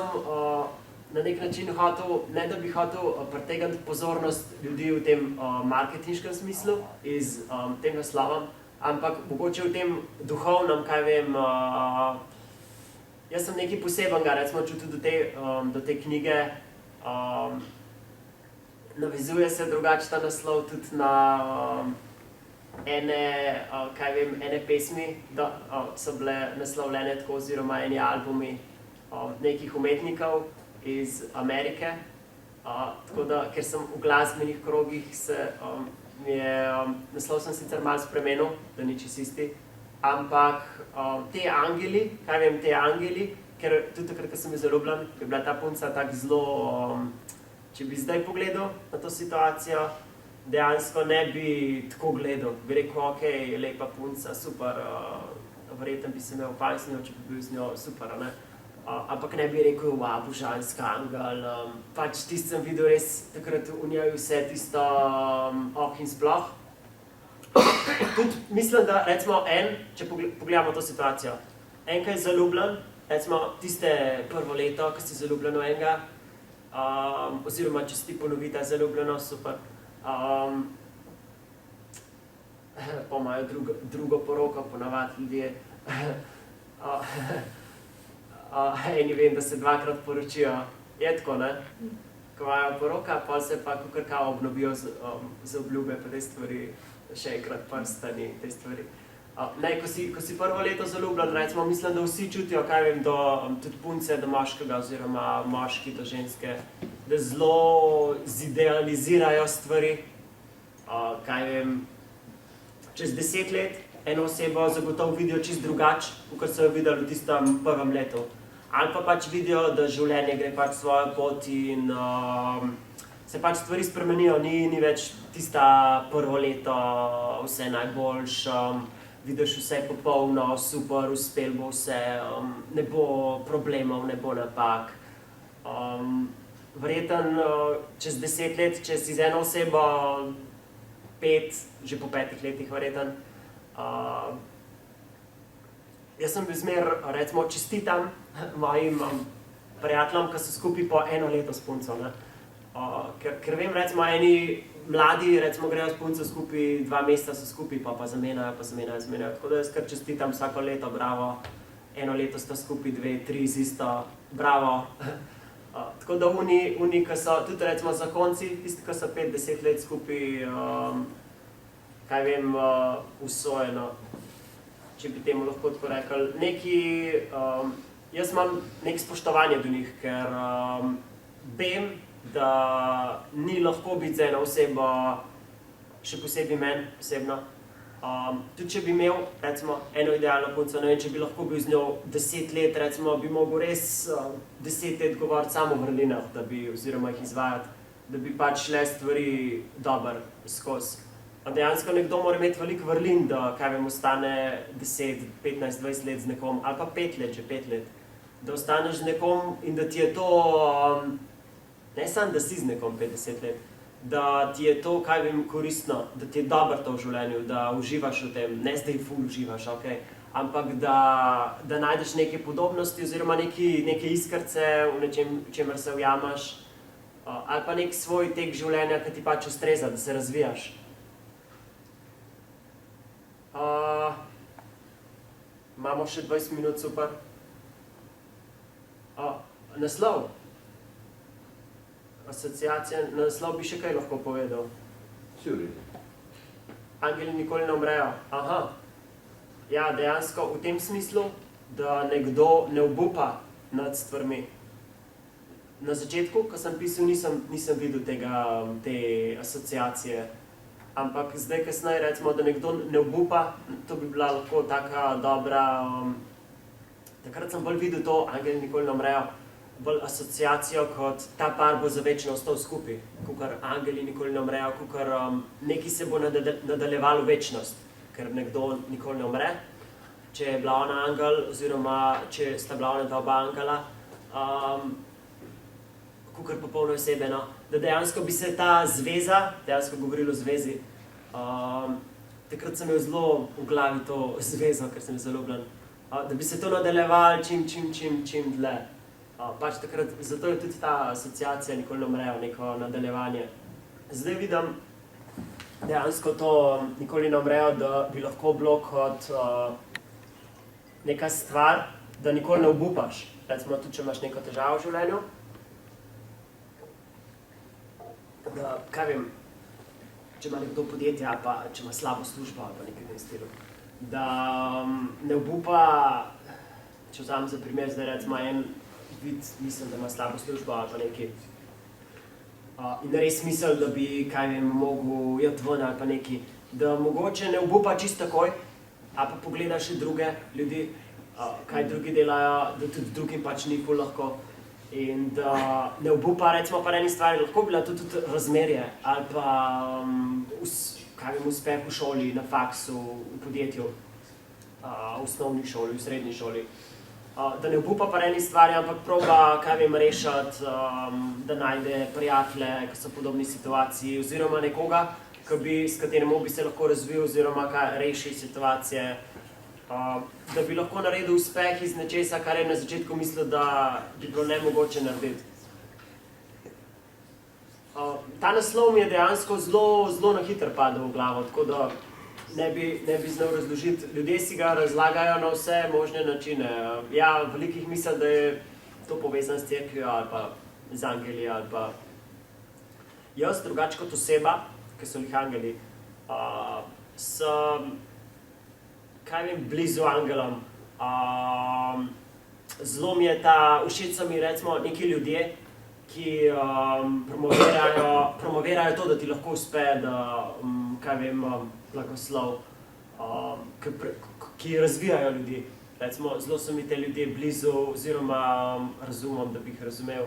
A: na nek način hotel, ne da bi hotel pritegniti pozornost ljudi v tem marketinškem smislu iz tem naslovom, ampak mogoče v tem duhovnem, kaj vem, jaz sem nekaj posebenega, recimo čutil do te knjige. Navezuje se drugače ta naslov tudi na ene pesmi, da so bile naslovljene tako, oziroma eni albumi nekih umetnikov iz Amerike. Tako da, ker sem v glasbenih krogih, naslov sem sicer malo spremenil, da ni čisto isti, ampak te angeli, ker tudi takrat, ko sem bil zaljubljen, je bila ta punca tako zelo, če bi zdaj pogledal na to situacijo, dejansko ne bi tako gledal. Bi rekel, ok, lepa punca, super, verjetno bi se imel fajn z njo, če bi bil z njo super, ne? Ampak ne bi rekel, božanska angel. Pač tisto sem videl res takrat v njej vse tisto in sploh. Tudi mislim, da recimo če pogledamo to situacijo, ki je zaljubljen, recimo tiste prvo leto, ko si zaljubljen v enega, oziroma če se ti ponovi ta zaljubljenost, super. Pa imajo drugo poroko, ponavadi ljudje. Eni vem, da se dvakrat poročijo. Je tako, ne? Ko imajo poroka, pol se pa kakor kao obnovijo z obljube, pa te stvari, še enkrat prstani, te stvari. Ko si prvo leto zaljubljen, recimo, mislim, da vsi čutijo, kaj vem, tudi punce do moškega, oziroma moški do ženske, da zelo zidealizirajo stvari. Kaj vem, čez 10 let eno osebo zagotovo vidijo čisto drugače, kot so jo videli v tistem prvem letu. Ali pa pač vidijo, da življenje gre pač svojo pot in se pač stvari spremenijo, ni več tista prvo leto, vse najboljše, vidiš vse popolno, super, uspel bo vse, ne bo problemov, ne bo napak. Verjetno čez 10 let, če si z eno osebo 5, že po 5 letih verjetno. Jaz sem bil zmer, recimo, čestitam mojim prijateljem, ki so skupaj po 1 leto s punco, ne. Ker vem, recimo, eni mladi, recimo, grejo s punco skupaj, 2 meseca so skupaj, pa zamenjajo. Tako da jaz kar čestitam vsako leto, bravo. 1 leto sta skupaj, 2, 3 z isto, bravo. Tako da oni, ki so tudi recimo zakonci, tisti, ki so 5-10 let skupaj, kaj vem, usojeno, če bi temu lahko tako rekli. Jaz imam nek spoštovanje do njih, ker vem, da ni lahko biti z eno osebo, še posebej meni osebno. Tudi če bi imel, recimo, eno idealno punco, ne vem, če bi lahko bil z njo 10 let, recimo, bi mogel res 10 let govoriti samo o vrlinah, oziroma jih izvajati, da bi pač šle stvari dobro skozi. Dejansko nekdo mora imeti veliko vrlin, da, kaj vem, ostane 10, 15, 20 let z nekom, ali pa 5 let, že 5 let. Da ostaneš z nekom in da ti je to, ne samo, da si z nekom 50 let, da ti je to, kaj vem, koristno, da ti je dobro to v življenju, da uživaš v tem, ne zdaj ful uživaš, okej, ampak da najdeš neke podobnosti oziroma neke iskrce v nečem, v čemer se ujamaš, ali pa nek svoj tek življenja, ki ti pač ustreza, da se razvijaš. Imamo še 20 minut, super. Naslov. Asociacija, naslov bi še kaj lahko povedal.
B: Vsi v redu.
A: Angeli nikoli ne umrejo. Aha. Ja, dejansko v tem smislu, da nekdo ne obupa nad stvarmi. na začetku, ko sem pisal, nisem videl te asociacije. Ampak zdaj kasneje, recimo, da nekdo ne obupa, to bi bila lahko taka dobra... Takrat sem bolj videl to, angeli nikoli ne umrejo, bolj asociacijo, kot ta par bo za večno ostal skupaj. Kakor angeli nikoli ne umrejo, kakor nekaj se bo nadaljevalo večnost, ker nekdo nikoli ne umre. Če je bila ona angel, oziroma če sta bila ona dva angela, kakor popolno osebe, no, da dejansko bi se ta zveza, dejansko govorilo o zvezi, takrat sem imel zelo v glavi to zvezo, ker sem zaljubljen, da bi se to nadaljevalo čim dlje. Pač takrat, zato je tudi ta asociacija nikoli ne umrejo, neko nadaljevanje. Zdaj vidim dejansko to nikoli ne umrejo, da bi lahko bilo kot neka stvar, da nikoli ne obupaš. Recimo tudi, če imaš neko težavo v življenju, da, kaj vem, če ima nekdo podjetje ali pa če ima slabo službo ali pa nekaj v tem stilu, da ne obupa, če vzamem za primer, zdaj recimo en vid, mislim, da ima slabo službo ali pa nekaj, in res misel, da bi, kaj vem, mogel iti ven ali pa nekaj, da mogoče ne obupa čisto takoj, ali pa pogleda še druge ljudi, kaj drugi delajo, da tudi drugim pač ni ful lahko. In da ne obupa, recimo pa eni stvari, lahko bila tudi razmerje ali pa kaj vem, uspeh v šoli, na faksu, v podjetju, v osnovni šoli, v srednji šoli. Da ne obupa pa eni stvari, ampak proba, kaj vem, rešiti, da najde prijatelje, ki so v podobni situaciji, oziroma nekoga, s katerim bi se lahko razvil, oziroma reši situacije, da bi lahko naredil uspeh iz nečesa, kar je na začetku mislil, da bi bilo nemogoče narediti. Ta naslov mi je dejansko zelo na hitro padel v glavo, tako da ne bi znal razložiti. Ljudje si ga razlagajo na vse možne načine. Ja, veliko jih misli, da je to povezano s cerkvijo ali pa z angeli ali pa... Jaz, drugače kot oseba, ki so jih angeli, sem, kaj vem, blizu angelom. Zelo mi je všeč so mi recimo neki ljudje, ki promovirajo to, da ti lahko uspe, da, kaj vem, blagoslov, ki razvijajo ljudi. Recimo, zelo so mi te ljudje blizu, oziroma razumem, da bi jih razumel.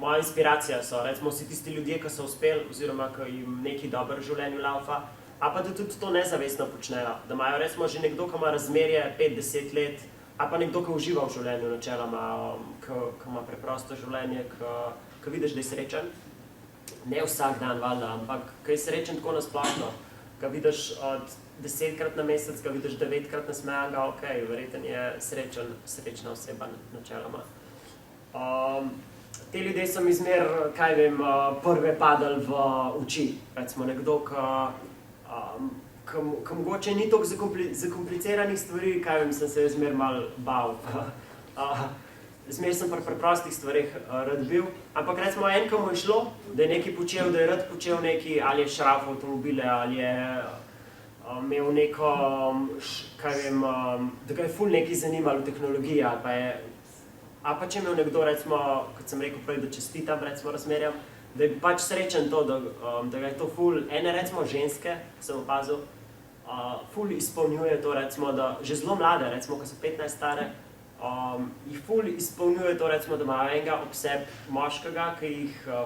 A: Moja inspiracija so, recimo, vsi tisti ljudje, ki so uspeli, oziroma ki jim nekaj dobro v življenju laufa, ali pa da tudi to nezavestno počnejo. Da imajo recimo že nekdo, ki ima razmerje 5-10 let, ali pa nekdo, ki uživa v življenju načeloma, ki ima preprosto življenje, ki vidiš, da je srečen. Ne vsak dan, valjda, ampak ki je srečen tako nasplošno. Ki vidiš od 10-krat na mesec, ki vidiš 9-krat nasmejanega, ok, verjetno je srečna oseba načeloma. Te ljudje so mi zmer, kaj vem, prve padali v oči. Recimo nekdo, ki mogoče ni toliko zakompliciranih stvari, kaj vem, sem se zmer malo bal. Zmer sem pri preprostih stvarih rad bil. Ampak recimo en, ki mu je šlo, da je nekaj počel, da je rad počel nekaj, ali je šrafal avtomobile, ali je imel neko, kaj vem, da ga je ful nekaj zanimalo v tehnologiji, ali pa če imel nekdo, recimo, kot sem rekel prej, da čestitam, recimo, razmerjam, da je pač srečen to, da ga je to ful, ene, recimo, ženske, sem opazil, ful izpolnjuje to, recimo, da že zelo mlade, recimo, ko so 15 stare, jih ful izpolnjuje to, recimo, da imajo enega obseb moškega,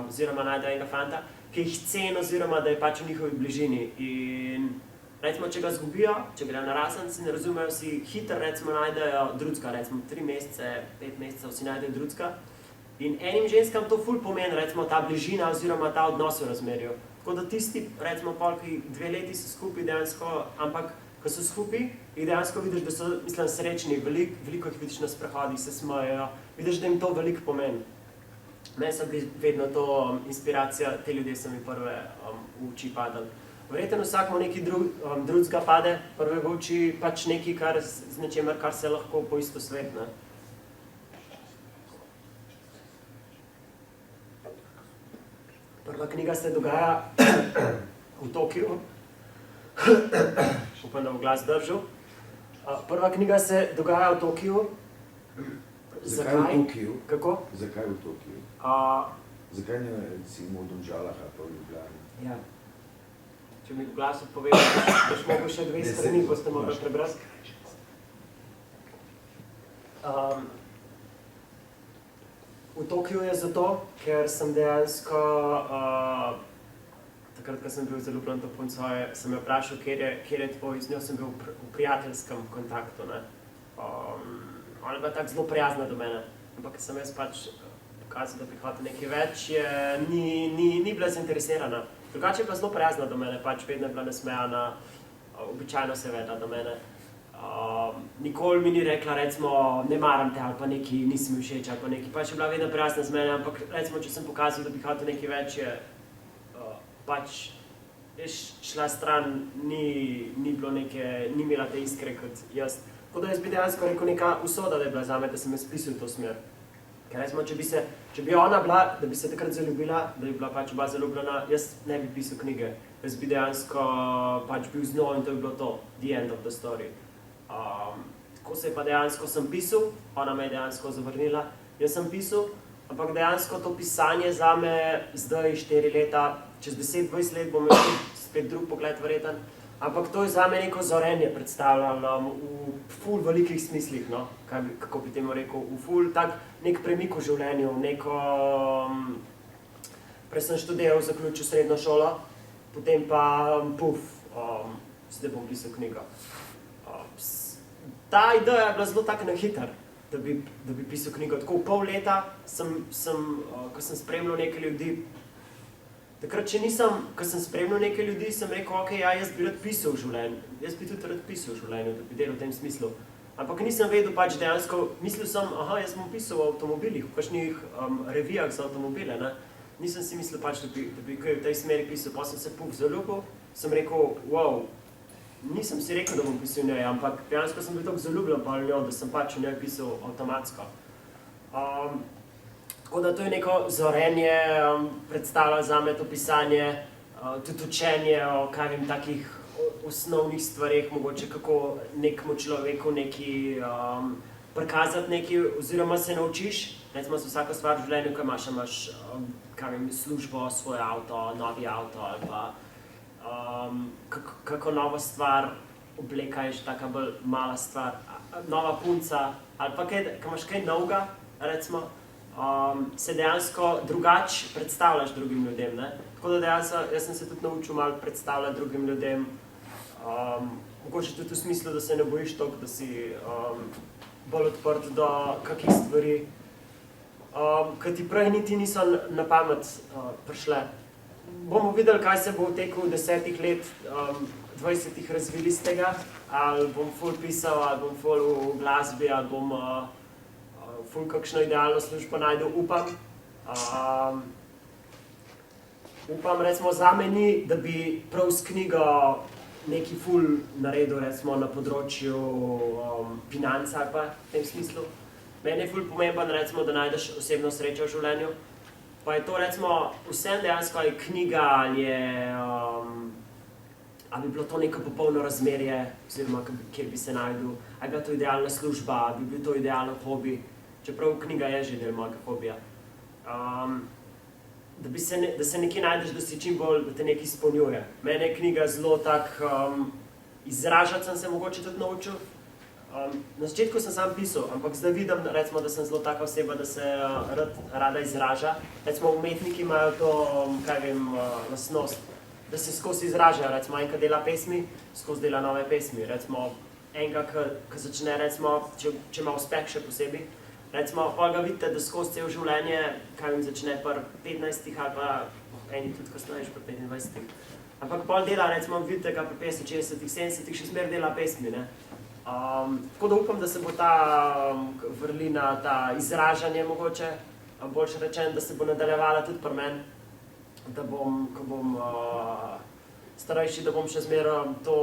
A: oziroma najdejo enega fanta, ki jih ceni, oziroma da je pač v njihovi bližini. In recimo, če ga zgubijo, če grejo na razenc, ne razumejo, si hitro, recimo, najdejo drugega, recimo 3 mesece, 5 mesecev si najdejo drugega. In enim ženskam to ful pomeni, recimo, ta bližina oziroma ta odnos v razmerju. Tako da tisti, recimo, ki 2 leti so skupaj dejansko, ampak ko so skupaj, jih dejansko vidiš, da so, mislim, srečni, veliko jih vidiš na sprehodih, se smejejo, vidiš, da jim to veliko pomeni. Meni so bili vedno to inspiracija, te ljudje so mi prve v oči padali. Verjetno vsakmu nekaj drugega pade, prve v oči pač nekaj, z nečemer, kar se lahko poistosvetne. Prva knjiga se dogaja v Tokiu. Upam, da bo glas držal. Prva knjiga se dogaja v Tokiu.
B: Zakaj v Tokiju?
A: Kako?
B: Zakaj v Tokiju? Zakaj ne recimo v Domžalah ali pa v Ljubljani?
A: Ja. Če mi v glasu povem, boš mogel še 2 strani, boste mogli prebrati. V Tokiju je zato, ker sem dejansko, takrat, ko sem bil zaljubljen v to punco, sem jo vprašal, kjer je tvoj, z njo sem bil v prijateljskem kontaktu, ne. Ona je bila tako zelo prijazna do mene, ampak sem jaz pač pokazal, da bi hotel nekaj več, ni bila zainteresirana. Drugače je bila zelo prijazna do mene, pač vedno je bila nasmejana, običajno se je vedela do mene. Nikoli mi ni rekla, recimo, ne maram te ali pa nekaj, nisi mi všeč ali pa nekaj, pač je bila vedno prijazna z mene, ampak recimo, če sem pokazal, da bi hotel nekaj več, je pač je šla stran, ni bilo neke, ni imela te iskre kot jaz. Tako da jaz bi dejansko rekel neka usoda, da je bila zame, da sem jaz pisal v to smer. Ker recimo, če bi ona bila, da bi se takrat zaljubila, da bi bila pač oba zaljubljena, jaz ne bi pisal knjige. Jaz bi dejansko pač bil z njo in to je bilo to, the end of the story. Tako se je pa dejansko sem pisal, ona me je dejansko zavrnila, jaz sem pisal, ampak dejansko to pisanje zame zdaj 4 leta, čez 10-20 let bom imel spet drug pogled verjeten, ampak to je zame neko zorenje predstavljalo v ful velikih smislih, no, kako bi temu rekel, v ful tak nek premik v življenju, neko, prej sem študiral, zaključil srednjo šolo, potem pa zdaj bom pisal knjigo. Ta ideja je bila zelo tako na hiter, da bi pisal knjigo. Tako v pol leta ko sem spremljal nekaj ljudi, takrat, ko sem spremljal nekaj ljudi, sem rekel, ok, ja, jaz bi rad pisal v življenju, jaz bi tudi rad pisal v življenju, da bi delal v tem smislu. Ampak nisem vedel pač dejansko, mislil sem, jaz bom pisal v avtomobilih, v kakšnih revijah za avtomobile, ne. Nisem si mislil pač, da bi kaj v tej smeri pisal, pa sem se zaljubil, sem rekel, wow, nisem si rekel, da bom pisal v njej, ampak dejansko sem bil tako zaljubljen pa v njo, da sem pač v njej pisal avtomatsko. Tako da to je neko zorenje, predstavlja zame to pisanje, tudi učenje o takih osnovnih stvareh, mogoče kako nekemu človeku nekaj prikazati nekaj, oziroma se naučiš. Recimo za vsako stvar v življenju, ko imaš službo, svoj avto, novi avto ali pa kako novo stvar, obleka je že taka bolj mala stvar, nova punca ali pa ko imaš kaj novega, recimo, se dejansko drugače predstavljaš drugim ljudem, ne. Tako da dejansko jaz sem se tudi naučil malo predstavljati drugim ljudem, mogoče tudi v smislu, da se ne bojiš toliko, da si bolj odprt do kakih stvari, ki ti prej niti niso na pamet prišle. Bomo videli, kaj se bo v teku 10 let, 20 razvili z tega, ali bom ful pisal, ali bom ful v glasbi, ali bom ful kakšno idealno službo najdel, upam. Upam, recimo, zame ni, da bi prav s knjigo nekaj ful naredil, recimo, na področju financ ali pa v tem smislu. Meni je ful pomemben, recimo, da najdeš osebno srečo v življenju. Pa je to, recimo, vsem dejansko ali knjiga, ali bi bilo to neko popolno razmerje, oziroma kjer bi se najdel, ali bi bila to idealna služba, ali bi bil to idealno hobi, čeprav knjiga je že del mojega hobija. Da se nekje najdeš, da si čim bolj, da te nekaj izpolnjuje. Mene je knjiga zelo tak, izražati sem se mogoče tudi naučil. Na začetku sem sam pisal, ampak zdaj vidim, recimo, da sem zelo taka oseba, da se rada izraža. Recimo, umetniki imajo to, lastnost, da se skozi izražajo. Recimo, enka dela pesmi, skozi dela nove pesmi. Recimo, enka, ki začne, recimo, če ima uspeh še posebej, recimo, pol ga vidite, da skozi celo življenje, začne pri 15 ali pa eni tudi kasneje, pri 25. Ampak pol dela, recimo, vidite ga pri 50, 60, 70, še smer dela pesmi, ne. Tako da upam, da se bo ta vrlina, ta izražanje mogoče, boljše rečeno, da se bo nadaljevala tudi pri meni, da bom, ko bom starejši, da bom še zmeraj to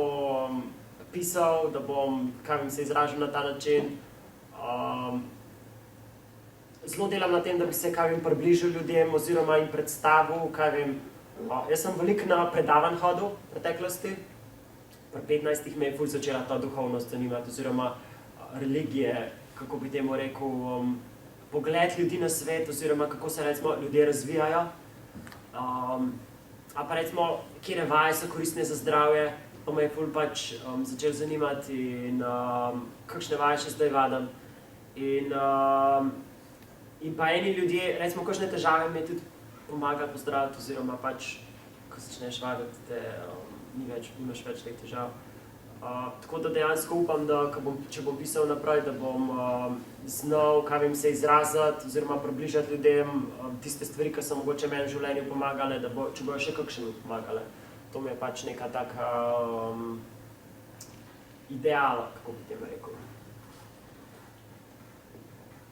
A: pisal, da bom, se izražal na ta način. Zelo delam na tem, da bi se približal ljudem oziroma jim predstavil, jaz sem veliko na predavanj hodil v preteklosti. Pri 15 me je ful začela ta duhovnost zanimati, oziroma religije, kako bi temu rekel, pogled ljudi na svet, oziroma kako se recimo ljudje razvijajo. A pa recimo, kje vaje so koristne za zdravje, pa me je ful pač začel zanimati in kakšne vaje še zdaj vadim. In pa eni ljudje, recimo, kakšne težave mi tudi pomaga pozdraviti, oziroma pač, ko začneš vaditi, nimaš več teh težav. Tako da dejansko upam, da če bom pisal naprej, da bom znal, kaj vem, se izraziti oziroma približati ljudem tiste stvari, ki so mogoče meni v življenju pomagale, če bojo še kakšne pomagale. To mi je pač neka taka ideala, kako bi temu rekel.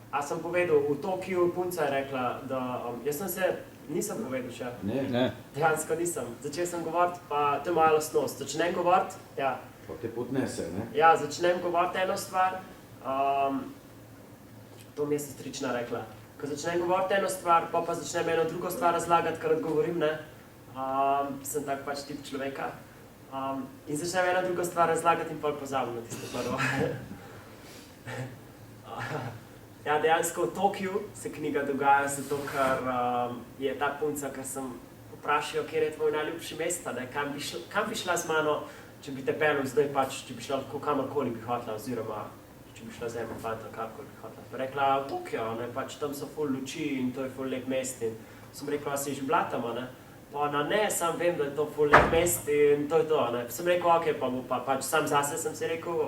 A: A sem povedal, v Tokiu punca je rekla, da jaz nisem povedal še.
B: Ne.
A: Dejansko nisem. Začel sem govoriti, pa to je moja lastnost. Začnem govoriti, ja.
B: Pa te podnese, ne?
A: Ja, začnem govoriti eno stvar. To mi je sestrična rekla. Ko začnem govoriti eno stvar, pa začnem eno drugo stvar razlagati, kar odgovorim, ne. Sem tak pač tip človeka. In začnem eno drugo stvar razlagati in pol pozabim na tisto prvo. Ja, dejansko v Tokiu se knjiga dogaja, zato ker je ta punca, ker sem vprašal, kjer je tvoj najljubši mesta, ne, kam bi šla z mano, če bi te pelil zdaj pač, če bi šla lahko kamorkoli bi hotela, oziroma če bi šla z enim fantom, karkoli bi hotela. Pa rekla, v Tokio, ne, pač tam so ful luči in to je ful lep mest in sem rekla, si že bila tam, ne. Pa ona, ne, sam vem, da je to ful lep mest in to je to, ne. Sem rekel, ok, pa pač sam zase sem si rekel,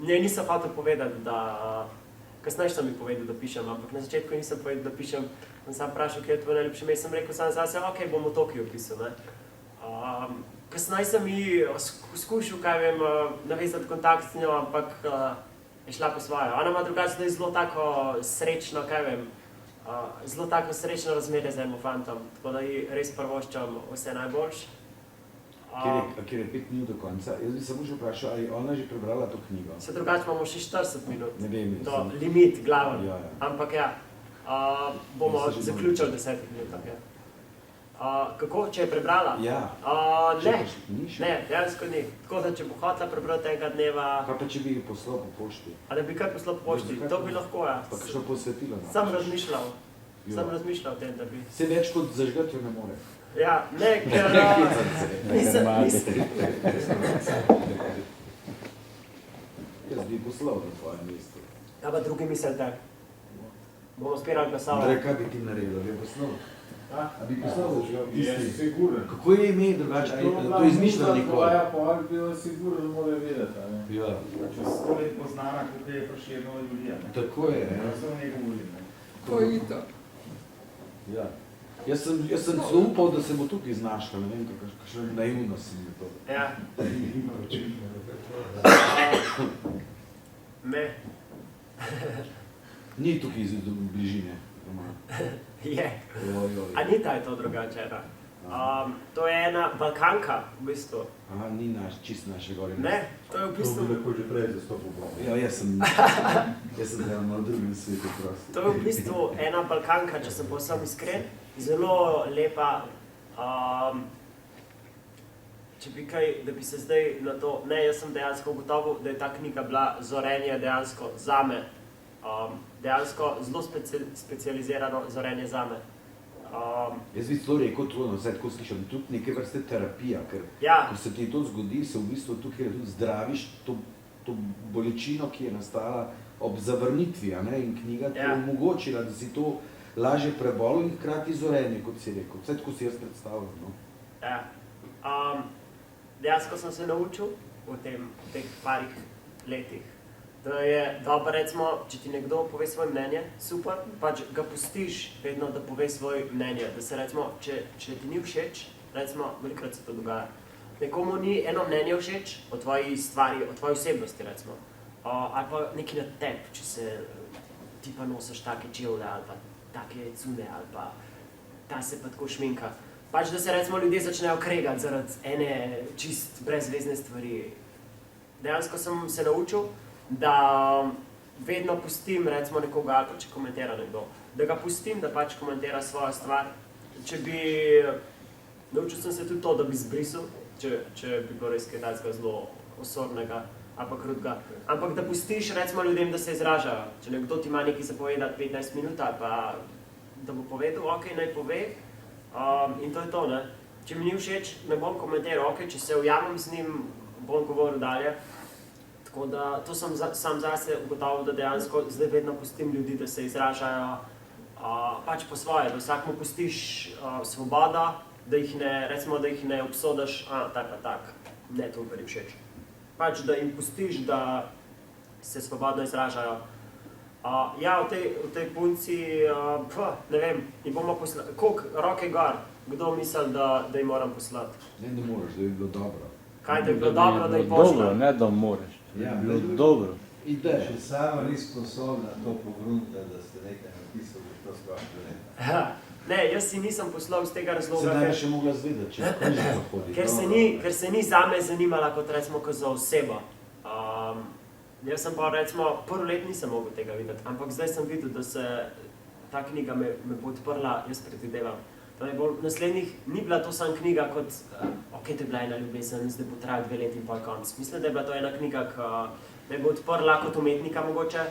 A: nisem hotel povedati, da kasneje sem mi povedal, da pišem, ampak na začetku nisem povedal, da pišem. Sem sam vprašal, kje je tvoj najljubši mest, sem rekel sam zase, ok, bom v Tokiu pisal, ne. Kasneje sem ji skušal, kaj vem, navezati kontakt s njo, ampak je šla po svoje. Ona ima drugače zdaj zelo tako srečno, kaj vem, zelo tako srečno razmerje z enim fantom, tako da ji res prvoščam vse najboljše.
B: Kjer je 5 minut do konca, jaz bi samo še vprašal, ali ona že prebrala to knjigo?
A: Se drugače imamo še 40 minut.
B: Ne vem,
A: to limit, glaven.
B: Ja.
A: Ampak ja, bomo zaključili v 10 minutah. Ja. Kako, če je prebrala?
B: Ja.
A: Ne, dejansko ni. Tako da, če bo hotela prebrati enega dneva...
B: Kaj pa če bi poslal po pošti?
A: A da bi kar poslal po pošti? To bi lahko, ja.
B: Pa kakšno posvetilo?
A: Sam razmišljal o tem, da bi...
B: Se več kot zažgati jo ne more.
A: Ja, ne, ker... Nisem.
B: Jaz bi poslal na tvoje mesto.
A: Ja, pa drugi mislite. Bomo spirali glasove.
B: Andrej, kaj bi ti naredil? Bi poslal? A bi poslal zažgal tisti?
C: Siguren.
B: Kako je ime drugače? To je izmišljeno nikoli.
C: Ja, pa bi bil siguren, mora vedeti.
B: Ja.
C: Če 100 let poznana, kako je Prešernova ljudje.
B: Tako je, ne?
C: To ne govorim.
D: To je to.
B: Ja. Jaz sem zelo upal, da se bo tukaj znašla, ne vem, kakšna naivnost sem je to.
A: Ja. Ne.
B: Ni tukaj iz bližine.
A: Je. A ni ta je to drugače, ena? To je ena Balkanka, v bistvu.
B: Aha, ni čist naše gore.
A: Ne, to je v bistvu...
C: To bi lahko že prej zastopil.
B: Ja, jaz sem na malo drugem svetu, prosti.
A: To je v bistvu ena Balkanka, če sem povsem iskren. Zelo lepa. Če bi kaj, da bi se zdaj na to... Ne, jaz sem dejansko ugotovil, da je ta knjiga bila zorenje dejansko zame. Dejansko zelo specializirano zorenje zame.
B: Jaz bi to rekel, vse tako slišam, tudi neke vrste terapija, ker ko se ti to zgodi, se v bistvu tukaj tudi zdraviš to bolečino, ki je nastala ob zavrnitvi, in knjiga ti je omogočila, da si to lažje prebolel in hkrati zorenje, kot si rekel. Vse tako si jaz predstavljam.
A: Ja. Dejansko sem se naučil v teh parih letih, da je dobro, recimo, če ti nekdo pove svoje mnenje, super, pač ga pustiš vedno, da pove svoje mnenje, da se recimo, če ti ni všeč, recimo, velikokrat se to dogaja, nekomu ni eno mnenje všeč o tvoji stvari, o tvoji osebnosti, recimo, ali pa nekaj na tebi, če se ti pa nosiš take čevlje ali pa take cune ali pa ta se pa tako šminka. Pač, da se recimo ljudje začnejo kregati zaradi ene čist brezvezne stvari. Dejansko sem se naučil, da vedno pustim recimo nekoga, ali pa če komentira nekdo, da ga pustim, da pač komentira svojo stvar. Naučil sem se tudi to, da bi zbrisal, če bi bilo res kaj takega zelo osornega. ali pa krutega. Ampak da pustiš recimo ljudem, da se izražajo. Če nekdo ti ima nekaj zapovedati 15 minut ali pa da bo povedal, ok, naj pove. In to je to, ne. Če mi ni všeč, ne bom komentiral, ok, če se ujamem z njim, bom govoril dalje. Tako da to sem sam zase ugotovil, da dejansko zdaj vedno pustim ljudi, da se izražajo pač po svoje, da vsakmu pustiš svobodo, da jih ne obsodiš, tak pa tak, ne, to mi všeč. Pač, da jim pustiš, da se svobodno izražajo. Ja, v tej punci, ne vem, ji bomo poslali, koliko roke gor, kdo misli, da ji moram poslati?
B: Ne moraš, da bi bilo dobro.
A: Kaj, da bi bilo dobro, da ji pošljem?
D: Dobro, ne da moraš, da
B: Ja,
D: bi bilo dobro.
B: Ideja.
E: Če sama ni sposobna to pogruntati, da ste nekaj napisali, to sploh ne.
A: Ne, jaz si nisem poslal z tega razloga,
B: Se ne bi še mogla zvedeti, če knjižica hodi.
A: ker se ni zame zanimala kot recimo kot za osebo. Jaz sem pa recimo prvo let nisem mogel tega videti, ampak zdaj sem videl, da se ta knjiga me bo odprla, jaz predvidevam. Naslednjih ni bila to samo knjiga kot, ok, to je bila ena ljubezen, zdaj bo trajal 2 leti in pol konc. Mislim, da je bila to ena knjiga, ki me bo odprla kot umetnika mogoče.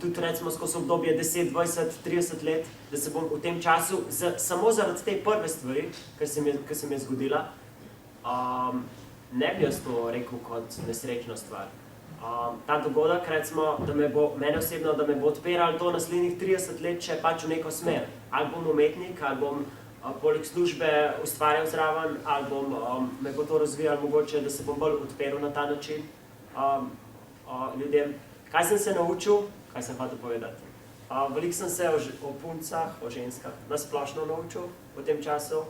A: Tudi recimo skozi obdobje 10, 20, 30 let, da se bom v tem času, samo zaradi te prve stvari, ki se mi je zgodila, ne bi jaz to rekel kot nesrečna stvar. Ta dogodek, recimo, mene osebno, da me bo odpiral to naslednjih 30 let še pač v neko smer. Ali bom umetnik, ali bom poleg službe ustvarjal zraven, ali me bo to razvijalo mogoče, da se bom bolj odpiral na ta način ljudem. Kaj sem se naučil? Kaj sem hotel povedati? Veliko sem se o puncah, o ženskah nasplošno naučil v tem času.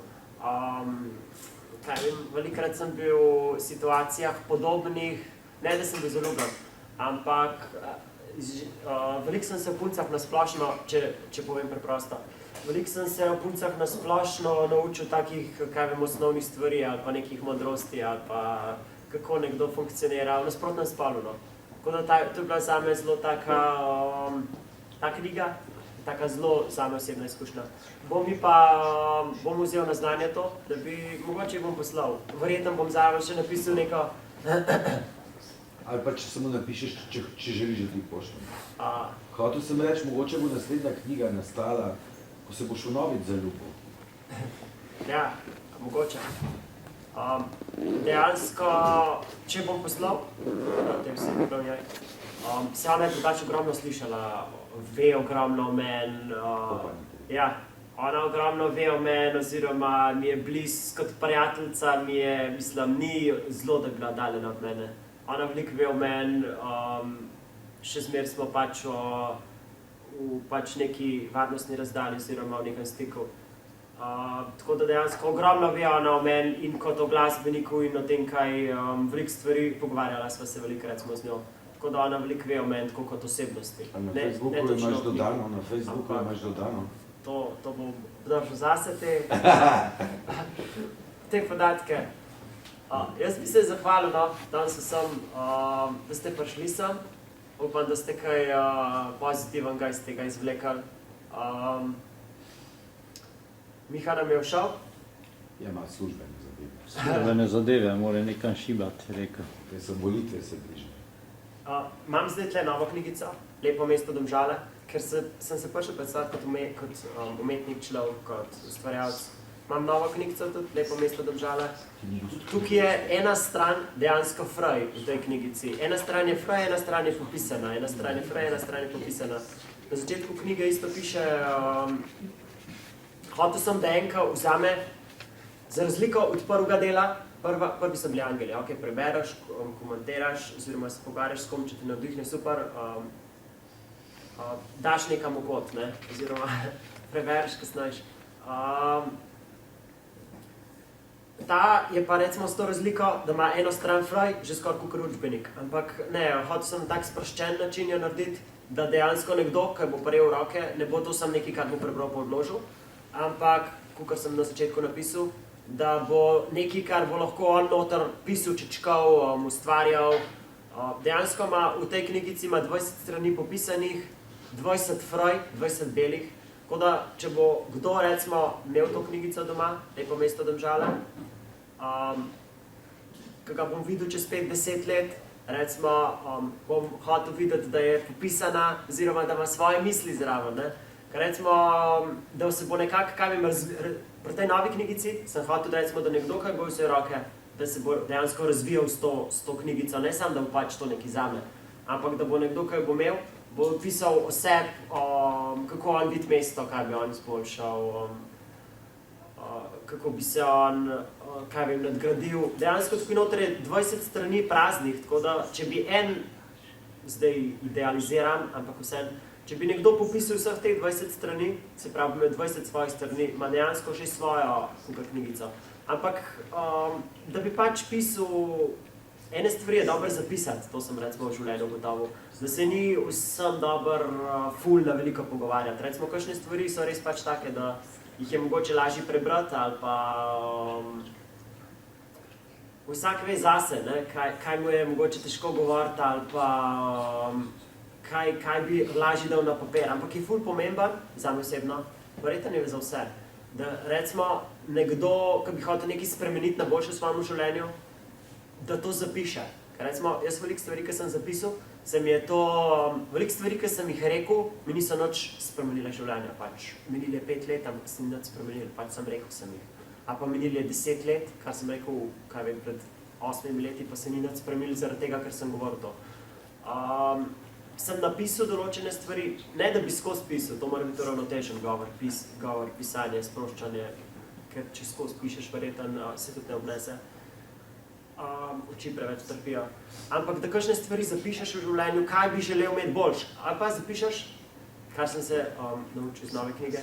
A: Velikokrat sem bil v situacijah podobnih, ne da sem bil zaljubljen, ampak veliko sem se o puncah nasplošno, če povem preprosto, veliko sem se o puncah nasplošno naučil takih, osnovnih stvari ali pa nekih modrosti ali pa kako nekdo funkcionira v nasprotnem spolu, no. Tako da to je bila zame zelo ta knjiga, taka zelo zame osebna izkušnja. Bom vzel na znanje to, da bi, mogoče bom poslal. Verjetno bom zraven še napisal neko
B: Ali pa če samo napišeš, če želiš, da ti pošljem. Hotel sem reči, mogoče bo naslednja knjiga nastala, ko se boš vnovič zaljubil.
A: Ja, mogoče. Dejansko, če bom poslal, se ona je drugače ogromno slišala, ve ogromno o meni, ja, ona ogromno ve o meni, oziroma mi je blizu kot prijateljica, ni zelo, da bi bila daljena od mene. Ona veliko ve o meni, še zmeraj smo pač v neki varnostni razdalji oziroma v nekem stiku. Tako da dejansko ogromno ve ona o meni in kot o glasbeniku in o tem, kaj veliko stvari pogovarjala sva se veliko recimo z njo. Tako da ona veliko ve o meni, tako kot osebnosti.
B: Na Facebooku imaš dodano, na Facebooku imaš dodano.
A: To bo držal zase te podatke. Jaz bi se zahvalil, no, danes vsem, da ste prišli sem. Upam, da ste kaj pozitivnega iz tega izvlekli. Miha nam je všel.
B: Ja, ima službene zadeve.
D: Službene zadeve, mora nekam šibati, rekel.
B: Kaj so volitve se bliže.
A: Imam zdaj tle novo knjigico, Lepo mesto Domžale, ker sem se prišel predstaviti kot umetnik človek, kot ustvarjalec. Imam novo knjigico tudi, Lepo mesto Domžale. Tukaj je ena stran dejansko fraj v tej knjigici. Ena stran je fraj, ena stran je popisana. Ena stran je fraj, ena stran je popisana. Na začetku knjige isto piše, hotel sem, da enka vzame, za razliko od prvega dela, prvi so bili angeli, ok, prebereš, komentiraš, oziroma se pogovarjaš s kom, če te navdihne, super, daš nekam v kot, ne, oziroma prebereš, kasnejš. Ta je pa recimo s to razliko, da ima eno stran fraj, že skoraj kakor učbenik, ampak ne, hotel sem tak sproščen način jo narediti, da dejansko nekdo, ki bo prejel roke, ne bo to sam nekaj, kar bo prebral pa odložil, ampak, kakor sem na začetku napisal, da bo nekaj, kar bo lahko on noter pisal, čečkal, ustvarjal. Dejansko v tej knjigici ima 20 strani popisanih, 20 fraj, 20 belih. Tako da, če bo kdo recimo imel to knjigico doma, Lepo mesto Domžale, ki ga bom videl čez 5-10 let, recimo, bom hotel videti, da je popisana, oziroma da ima svoje misli zraven. Ne? Ker recimo, da se bo nekako, kaj vem, pri tej novi knjigici sem hotel, recimo, da nekdo, ki bo vse roke, da se bo dejansko razvijal s to knjigico, ne samo, da bo pač to nekaj zame, ampak da bo nekdo, ki bo imel, bo pisal o sebi, kako on vidi mesto, kaj bi on izboljšal, kako bi se on, kaj vem, nadgradil. Dejansko tukaj noter je 20 strani praznih, tako da, če bi zdaj idealiziram, ampak vsem, če bi nekdo popisal vseh teh 20 strani, se pravi, bi imel 20 svojih strani, ima dejansko že svojo knjigico. Ampak, da bi pač pisal, ene stvari je dobro zapisati, to sem recimo v življenju ugotovil, da se ni vsem dobro ful na veliko pogovarjati. Recimo, kakšne stvari so res pač take, da jih je mogoče lažje prebrati ali pa vsak ve zase, ne, kaj mu je mogoče težko govoriti ali pa kaj bi lažje dal na papir. Ampak je ful pomemben, zame osebno, verjetno je za vse, da recimo nekdo, ki bi hotel nekaj spremeniti na boljše v svojem življenju, da to zapiše. Ker recimo, jaz veliko stvari, ki sem zapisal, veliko stvari, ki sem jih rekel, mi niso nič spremenile življenja. Pač minili je 5 let, ampak sem nič spremenil, pač sem rekel sem jih. A pa minili je 10 let, kar sem rekel, kaj vem, pred 8 leti, pa se ni nič spremenil zaradi tega, ker sem govoril to. Sem napisal določene stvari, ne da bi skozi pisal, to mora biti ravnotežen govor, pisanje, sproščanje, ker če skozi pišeš, verjetno se tudi ne obnese. Oči preveč trpijo. Ampak da kakšne stvari zapišeš v življenju, kaj bi želel imeti boljš. Ali pa zapišeš, kar sem se naučil iz nove knjige,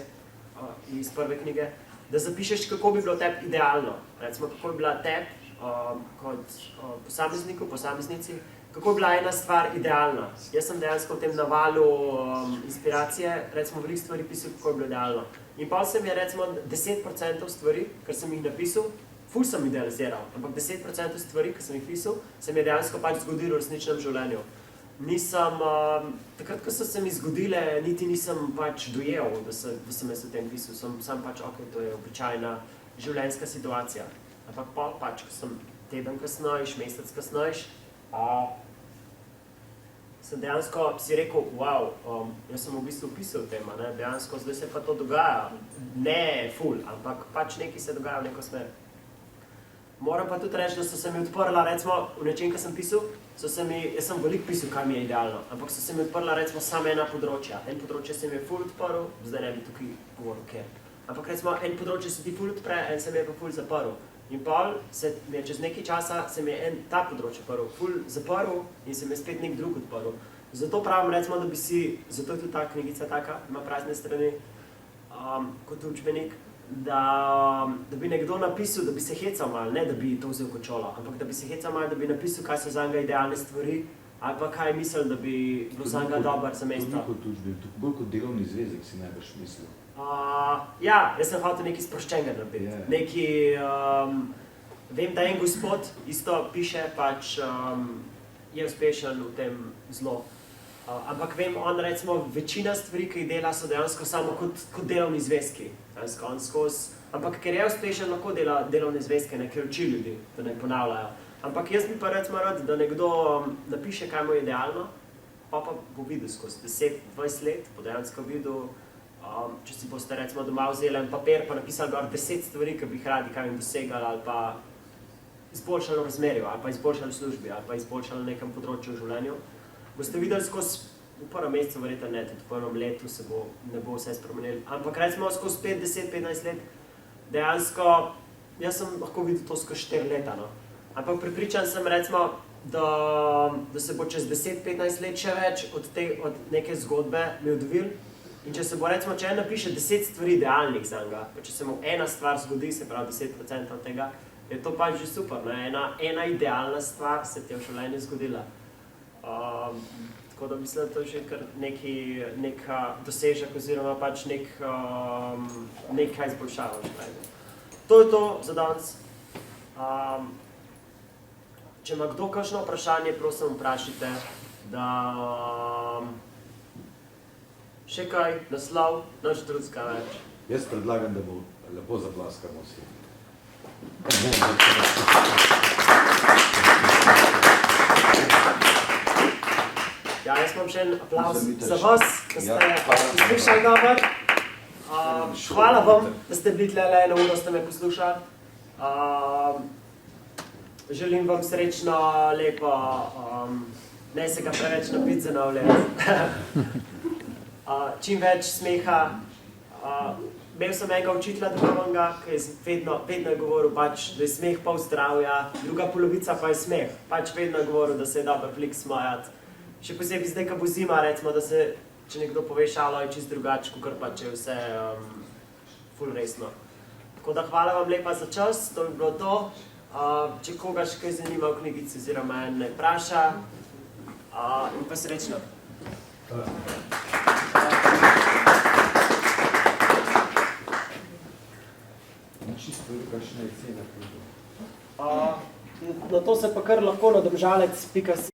A: iz prve knjige, da zapišeš, kako bi bilo tebi idealno. Recimo, kako bi bila tebi kot posamezniku, posameznici, kako bi bila ena stvar idealna. Jaz sem dejansko v tem navalu inspiracije, recimo veliko stvari pisal, kako bi bilo idealno. In pa sem je recimo 10% stvari, kar sem jih napisal, ful sem idealiziral, ampak 10% stvari, ki sem jih pisal, se mi je dejansko pač zgodilo v resničnem življenju. Takrat, ko so se mi zgodile, niti nisem pač dojel, da sem jaz o tem pisal, sem pač, ok, to je običajna življenjska situacija. Ampak pač, ko sem teden kasnejš, mesec kasnejš, sem dejansko si rekel, wow, jaz sem v bistvu pisal o tem, dejansko zdaj se pa to dogaja, ne ful, ampak pač nekaj se dogaja v neko smer. Moram pa tudi reči, da so se mi odprla, recimo, v nečem, kar sem pisal, jaz sem veliko pisal, kaj mi je idealno, ampak so se mi odprla, recimo, samo ena področja. En področje se mi je ful odprl, zdaj ne bi tukaj govoril, kjer. Ampak recimo, en področje se ti ful odpre, en se mi je pa ful zaprl. In pol se mi je čez nekaj časa, se mi je ta področje ful zaprl in se mi je spet nek drug odprl. Zato pravim, recimo, da bi si, zato je tudi ta knjigica taka, ima prazne strani, kot učbenik, da bi nekdo napisal, da bi se hecal malo, ne da bi to vzel kot šolo, ampak da bi se hecal malo, da bi napisal, kaj so zanj idealne stvari, ali pa kaj mislim, da bi bilo zanj dobro za mesto.
B: Bolj kot delovni zvezek si najbrž mislil.
A: Ja, jaz sem hotel nekaj sproščenega narediti. Vem, da en gospod isto piše, pač je uspešen v tem zelo. Ampak vem, on recimo večina stvari, ki jih dela, so dejansko samo kot delovni zvezki. Ampak ker je uspešen, lahko dela delovne zvezke, ker uči ljudi, da ne ponavljajo. Ampak jaz bi pa recimo rad, da nekdo napiše, kaj mu je idealno, pa bo videl skozi 10-20 let, bo dejansko videl, če si boste recimo doma vzeli en papir, pa napisali gor 10 stvari, ki bi jih radi kaj jim dosegali, ali pa izboljšali v razmerju, ali pa izboljšali v službi, ali pa izboljšali na nekem področju v življenju. Boste videli skozi v prvem mesecu, verjetno ne, tudi v prvem letu se ne bo vse spremenili. Ampak recimo skozi 5, 10, 15 let, dejansko, jaz sem lahko videl to skozi 4 leta, no. Ampak prepričan sem recimo, da se bo čez 10-15 let še več od neke zgodbe mi odvil. In če se bo recimo, če en napiše 10 stvari idealnih zanj, pa če se mu ena stvar zgodi, se pravi 10% od tega, je to pač že super, ne? Ena idealna stvar se ti je v življenju zgodila. Tako da mislim, da to je že kar nek dosežek oziroma pač neka izboljšava v življenju. To je to za danes. Če ima kdo kakšno vprašanje, prosim vprašajte, da še kaj, naslov, nič drugega več.
B: Jaz predlagam, da bo lepo zaplaskamo vsi.
A: vam še en aplavz
B: Zamite
A: za
B: še.
A: vas, da
B: Ja,
A: ste
B: hvala.
A: poslušali dobro. Hvala vam, da ste bili tle eno uro, ste me poslušali. Želim vam srečno, lepo, ne se ga preveč napiti za nov let. Čim več smeha. Imel sem enega učitelja duhovnega, ki je vedno je govoril, pač, da je smeh pol zdravja, druga polovica pa je smeh. Pač vedno je govoril, da se je dobro flik smajati. Še posebej zdaj, ko bo zima, recimo, da se, če nekdo pove šalo, je čist drugače, kot pa če je vse ful resno. Tako da hvala vam lepa za čas, to bi bilo to. Če koga še kaj zanima v knjigici oziroma ne vpraša, in pa srečno.
B: Čisto, kakšna je cena?
A: Na to se pa kar lahko na domžalec.si